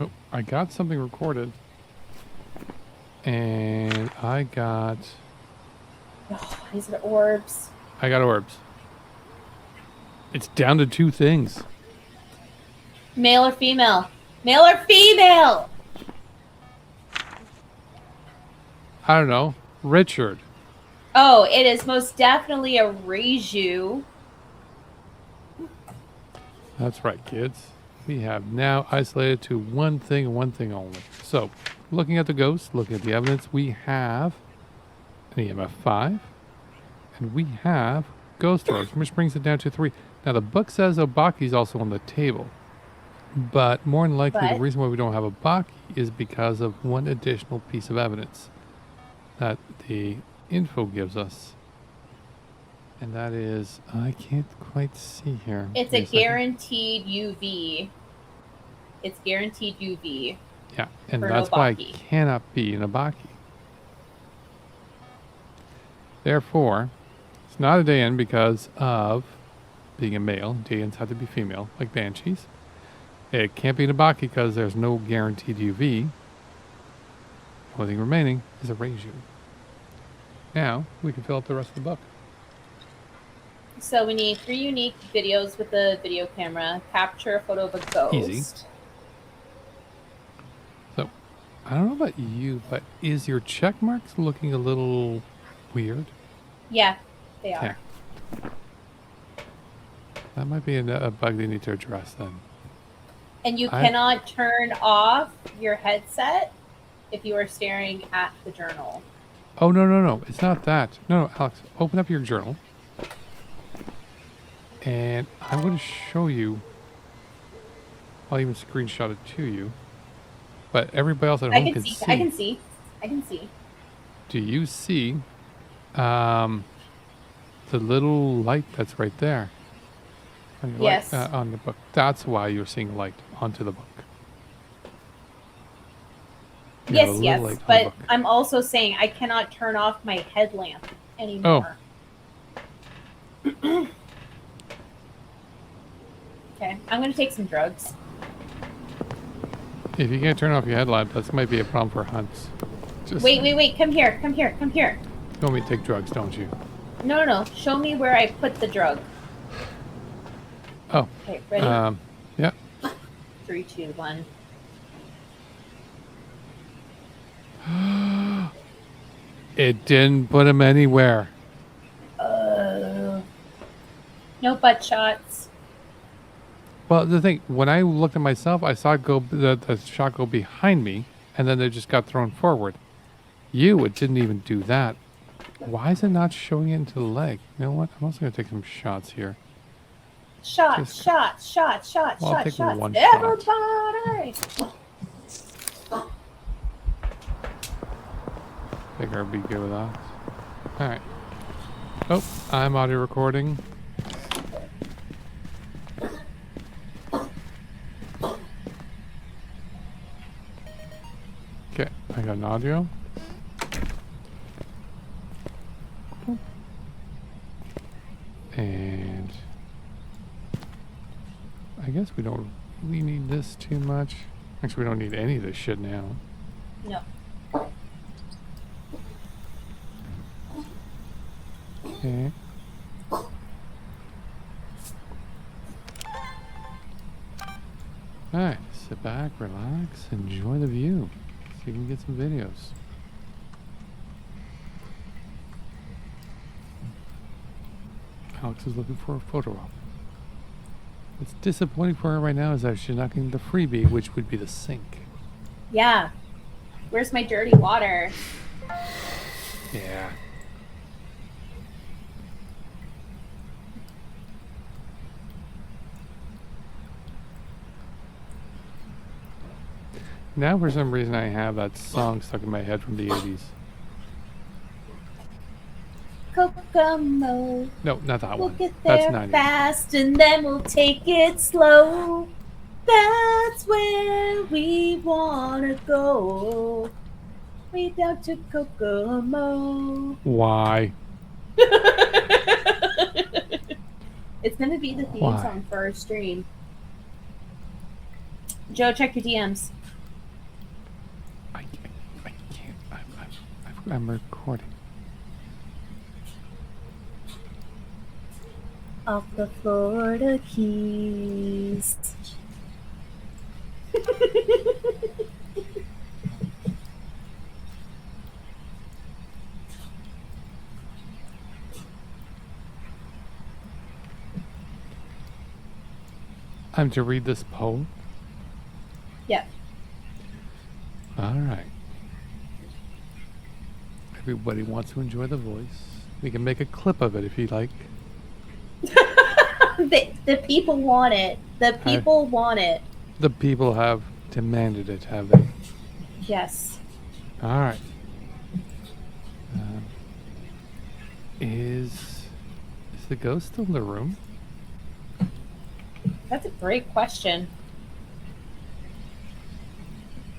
Oh, I got something recorded. And I got... Oh, these are orbs. I got orbs. It's down to 2 things. Male or female? Male or female? I don't know. Richard. Oh, it is most definitely a Reiju. That's right, kids. We have now isolated to one thing and one thing only. So, looking at the ghost, looking at the evidence, we have an EMF 5, and we have ghost orbs, which brings it down to 3. Now, the book says Obaki is also on the table, but more than likely, the reason why we don't have Obaki is because of one additional piece of evidence that the info gives us. And that is, I can't quite see here. It's a guaranteed UV. It's guaranteed UV. Yeah, and that's why it cannot be an Obaki. Therefore, it's not a Dayan because of being a male. Dayans have to be female, like Banshees. It can't be an Obaki because there's no guaranteed UV. The only thing remaining is a Reiju. Now, we can fill up the rest of the book. So we need 3 unique videos with the video camera. Capture a photo of a ghost. Easy. So, I don't know about you, but is your check marks looking a little weird? Yeah, they are. Yeah. That might be a bug they need to address then. And you cannot turn off your headset if you are staring at the journal. Oh, no. It's not that. No, Alex, open up your journal. And I'm going to show you. I'll even screenshot it to you. But everybody else at home can see. I can see. I can see. Do you see the little light that's right there? On your Yes. on the book. That's why you're seeing light onto the book. Yeah, yes. But I'm also saying I cannot turn off my headlamp anymore. Oh. Okay, I'm going to take some drugs. If you can't turn off your headlamp, that might be a problem for hunts. Just wait. Come here. You want me to take drugs, don't you? No. Show me where I put the drug. Oh. Okay, ready? Yeah. 3, 2, 1. It didn't put him anywhere. No butt shots. Well, the thing, when I looked at myself, I saw it go the shot go behind me, and then it just got thrown forward. It didn't even do that. Why is it not showing it into the leg? You know what? I'm also going to take some shots here. Shots. I'll take one Everybody! I think I'll be good with that. Alright. Oh, I'm audio recording. Okay, I got an audio. And I guess we don't really need this too much. Actually, we don't need any of this shit now. No. Okay. Alright, sit back, relax, enjoy the view. So you can get some videos. Alex is looking for a photo op. What's disappointing for her right now is that she's not getting the freebie, which would be the sink. Yeah. Where's my dirty water? Yeah. Now, for some reason, I have that song stuck in my head from the 80s. Kokomo. No, not that We'll one. get That's there 90s. fast and then we'll take it slow. That's where we wanna go. Way down to Kokomo. Why? It's gonna be the theme Why? song for our stream. Joe, check your DMs. I can't. I'm recording. Off the Florida Keys. I'm to read this poem? Yep. All right. Everybody wants to enjoy the voice. We can make a clip of it if you like. The people want it. The people want it. The people have demanded it, have they? Yes. All right. Is the ghost still in the room? That's a great question.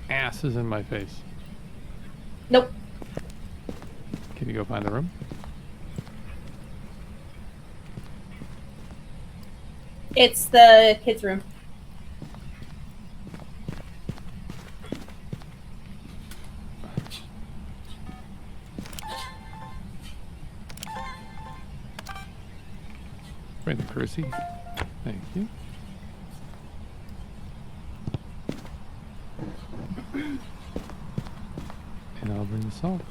Ass is in my face. Nope. Can you go find the room? It's the kids' room. Bring the cruci. Thank you. And I'll bring the salt.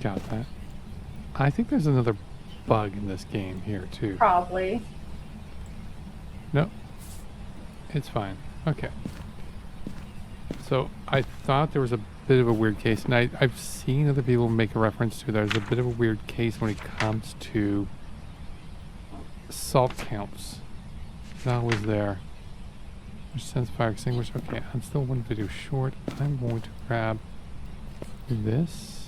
Got that. I think there's another bug in this game here too. Probably. No, it's fine. Okay. So I thought there was a bit of a weird case, and I've seen other people make a reference to there's a bit of a weird case when it comes to salt counts. That was there. Which sends fire extinguisher. Okay, I'm still one video short. I'm going to grab this.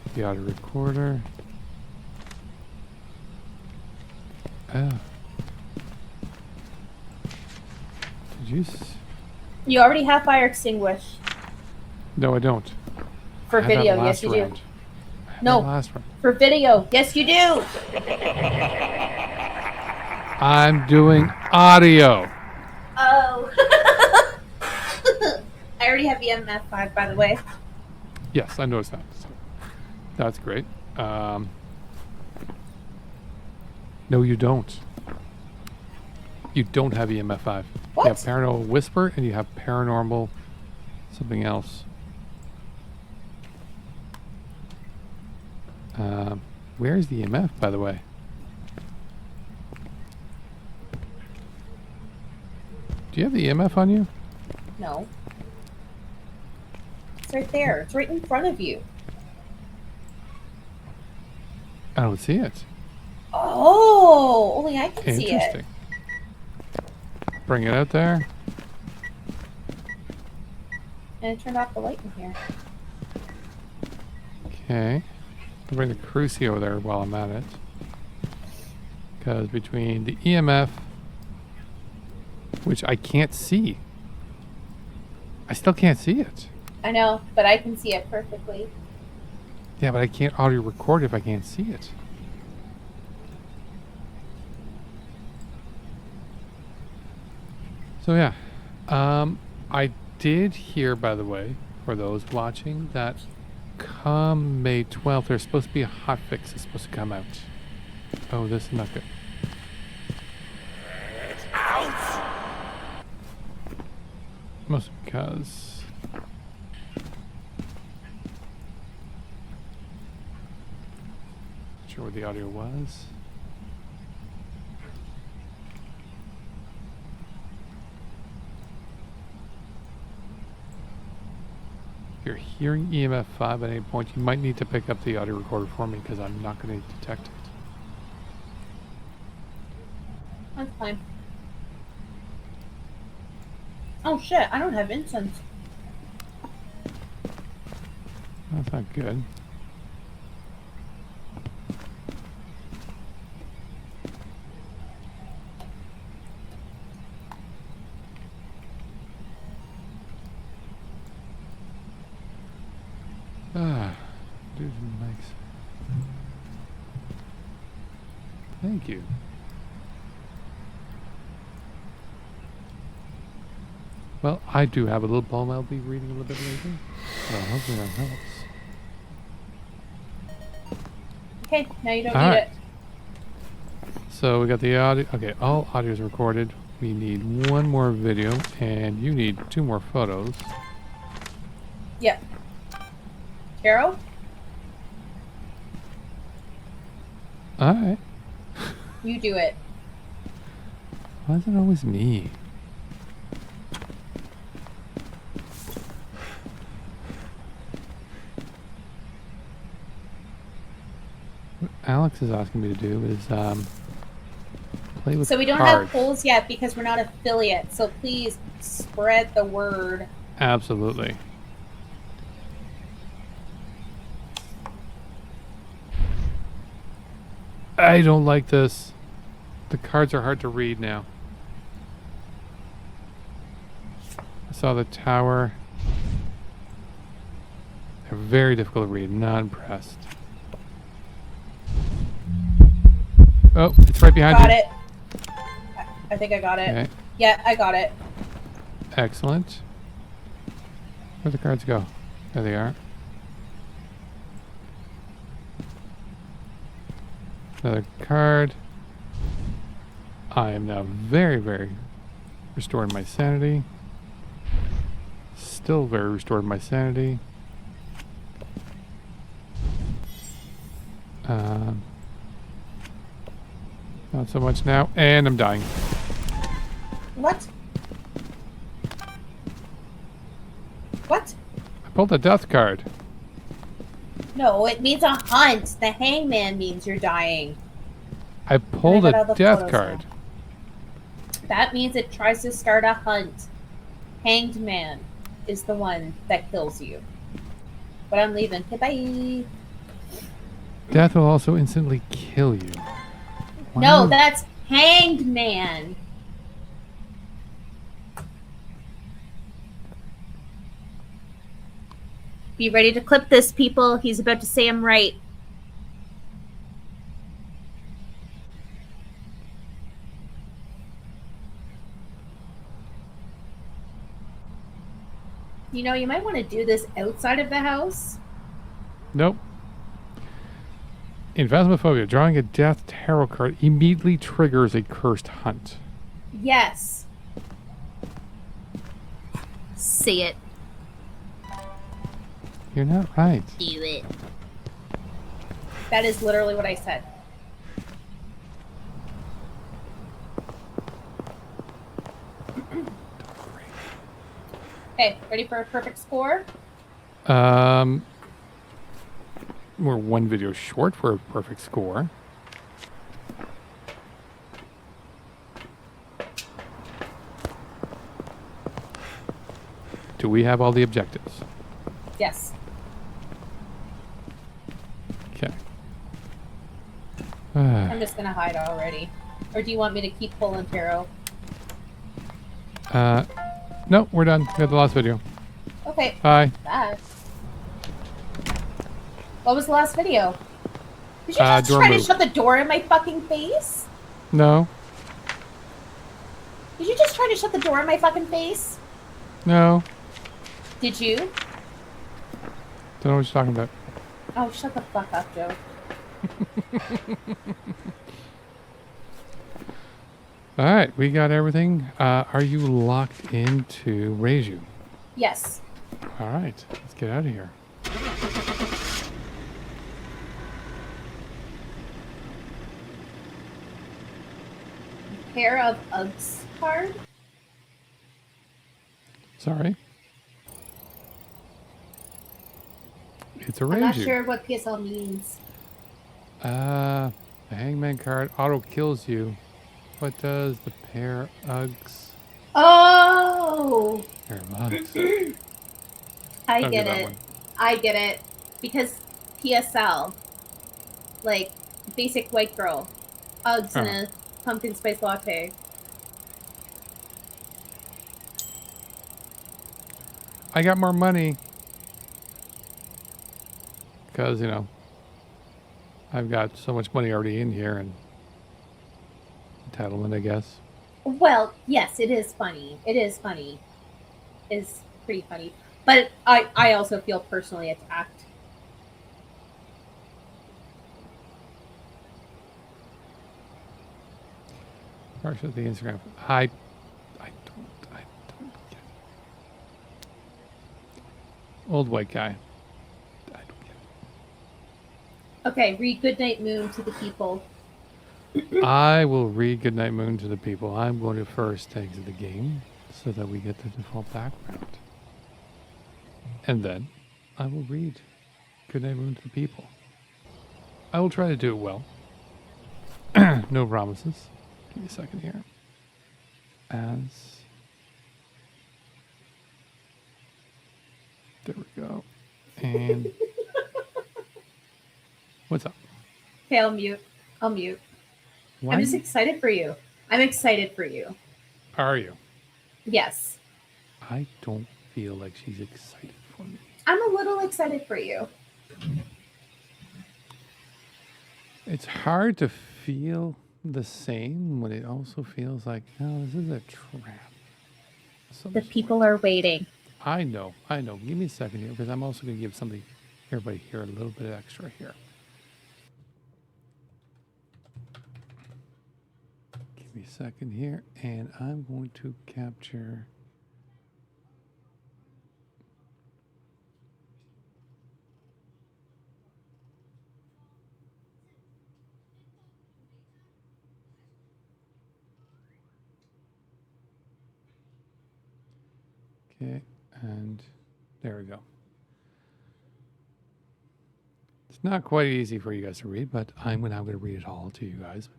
Get the audio recorder. Oh. Did you You already have fire extinguished. No, I don't. For I had that video, yes last you round. do. I had No. that last round. For video, yes you do. I'm doing audio. Oh. I already have the MF5, by the way. Yes, I noticed that. So that's great. No, you don't. You don't have EMF5. What? You have Paranormal Whisper and you have Paranormal something else. Where's the EMF, by the way? Do you have the EMF on you? No. It's right there. It's right in front of you. I don't see it. Oh, only I can see it. Interesting. Bring it out there. And it turned off the light in here. Okay. I'll bring the cruci over there while I'm at it. Because between the EMF, which I can't see, I still can't see it. I know, but I can see it perfectly. Yeah, but I can't audio record if I can't see it. So yeah, I did hear, by the way, for those watching, that come May 12th, there's supposed to be a hotfix that's supposed to come out. Oh, this is not good. Mostly because... Not sure where the audio was. If you're hearing EMF 5 at any point, you might need to pick up the audio recorder for me because I'm not going to detect it. That's fine. Oh shit, I don't have incense. That's not good. Dude likes. Thank you. Well, I do have a little poem I'll be reading a little bit later. So hopefully that helps. Okay, now you don't All need right. it. So we got the audio. Okay, all audio is recorded. We need one more video, and you need 2 more photos. Yep. Carol? All right. You do it. Why is it always me? What Alex is asking me to do is play with So we don't cards. have polls yet because we're not affiliate. So please spread the word. Absolutely. I don't like this. The cards are hard to read now. I saw the tower. They're very difficult to read. Not impressed. Oh, it's right behind Got you. it. I think I got it. Okay. Yeah, I got it. Excellent. Where'd the cards go? There they are. Another card. I am now very, very restoring my sanity. Still very restored my sanity. Not so much now, and I'm dying. What? What? I pulled a death card. No, it means a hunt. The hangman means you're dying. I pulled got all a the death photos card. That means it tries to start a hunt. Hanged man is the one that kills you. But I'm leaving. Goodbye. Death will also instantly kill you. Why No, would- that's hanged man. Be ready to clip this, people. He's about to say I'm right. You know, you might want to do this outside of the house. Nope. In Phasmophobia, drawing a death tarot card immediately triggers a cursed hunt. Yes. Say it. You're not right. Do it. That is literally what I said. Okay, ready for a perfect score? We're 1 video short for a perfect score. Do we have all the objectives? Yes. Okay. I'm just gonna hide already. Or do you want me to keep pulling tarot? No, we're done. We got the last video. Okay. Bye. Bye. What was the last video? Did you just door try to move. shut the door in my fucking face? No. Did you just try to shut the door in my fucking face? No. Did you? Don't know what you're talking about. Oh, shut the fuck up, Joe. All right, we got everything. Are you locked into Raise You? Yes. All right, let's get out of here. Pair of Uggs card. Sorry. It's a I'm not Raise You. sure what PSL means. The Hangman card auto kills you. What does the pair Uggs? Oh! Pair of Uggs. I Don't get that it. one. I get it. Because PSL, like basic white girl, Uggs and a pumpkin spice latte. I got more money. Because, you know, I've got so much money already in here and entitlement, I guess. Well, yes, it is funny. It is funny. It's pretty funny. But I also feel personally attacked. First with the Instagram. I don't get it. Old white guy. I don't get it. Okay, read Goodnight Moon to the people. I will read Goodnight Moon to the people. I'm going to first exit the game so that we get the default background. And then I will read Goodnight Moon to the people. I will try to do it well. No promises. Give me a second here. There we go. And what's up? Okay, I'll mute. Why I'm just excited for you. I'm excited for you. are you? Yes. I don't feel like she's excited for me. I'm a little excited for you. It's hard to feel the same when it also feels like, oh, this is a trap. The people are waiting. I know. Give me a second here because I'm also going to give everybody here a little bit extra here. Give me a second here, and I'm going to capture. Okay, and there we go. It's not quite easy for you guys to read, but I'm now going to read it all to you guys.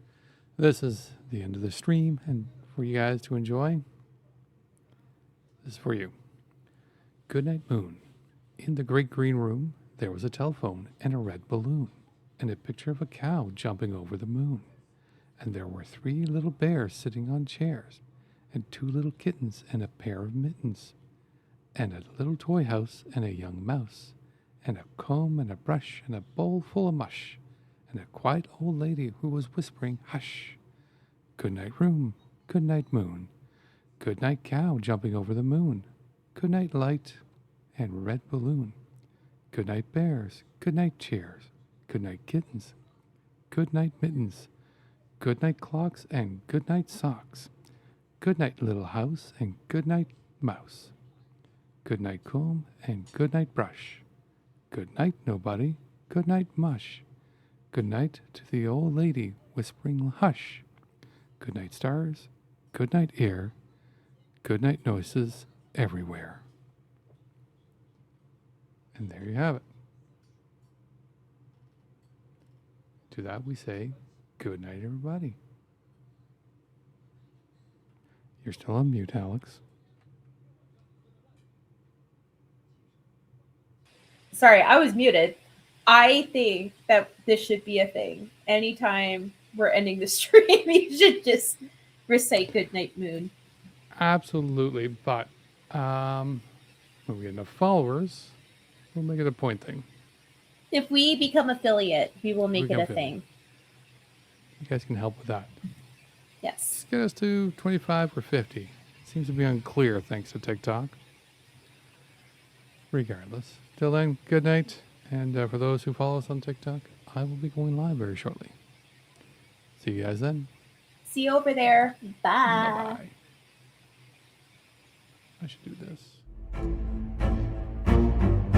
This is the end of the stream, and for you guys to enjoy, this is for you. Goodnight Moon. In the great green room, there was a telephone and a red balloon, and a picture of a cow jumping over the moon. And there were 3 little bears sitting on chairs, and 2 little kittens and a pair of mittens, and a little toy house and a young mouse, and a comb and a brush and a bowl full of mush, and a quiet old lady who was whispering, hush. Good night room, good night moon, good night cow jumping over the moon, good night light and red balloon, good night bears, good night chairs, good night kittens, good night mittens, good night clocks and good night socks, good night little house and good night mouse, good night comb and good night brush, good night nobody, good night mush, good night to the old lady whispering hush, good night stars, good night air, good night noises everywhere. And there you have it. To that we say, good night, everybody. You're still on mute, Alex. Sorry, I was muted. I think that this should be a thing. Anytime we're ending the stream, you should just recite Goodnight Moon. Absolutely, but when we get enough followers, we'll make it a point thing. If we become affiliate, we will make it a thing. You guys can help with that. Yes. Let's get us to 25 or 50. Seems to be unclear thanks to TikTok. Regardless, Till then, good night. And for those who follow us on TikTok, I will be going live very shortly. See you guys then. See you over there. Bye. Bye-bye. I should do this.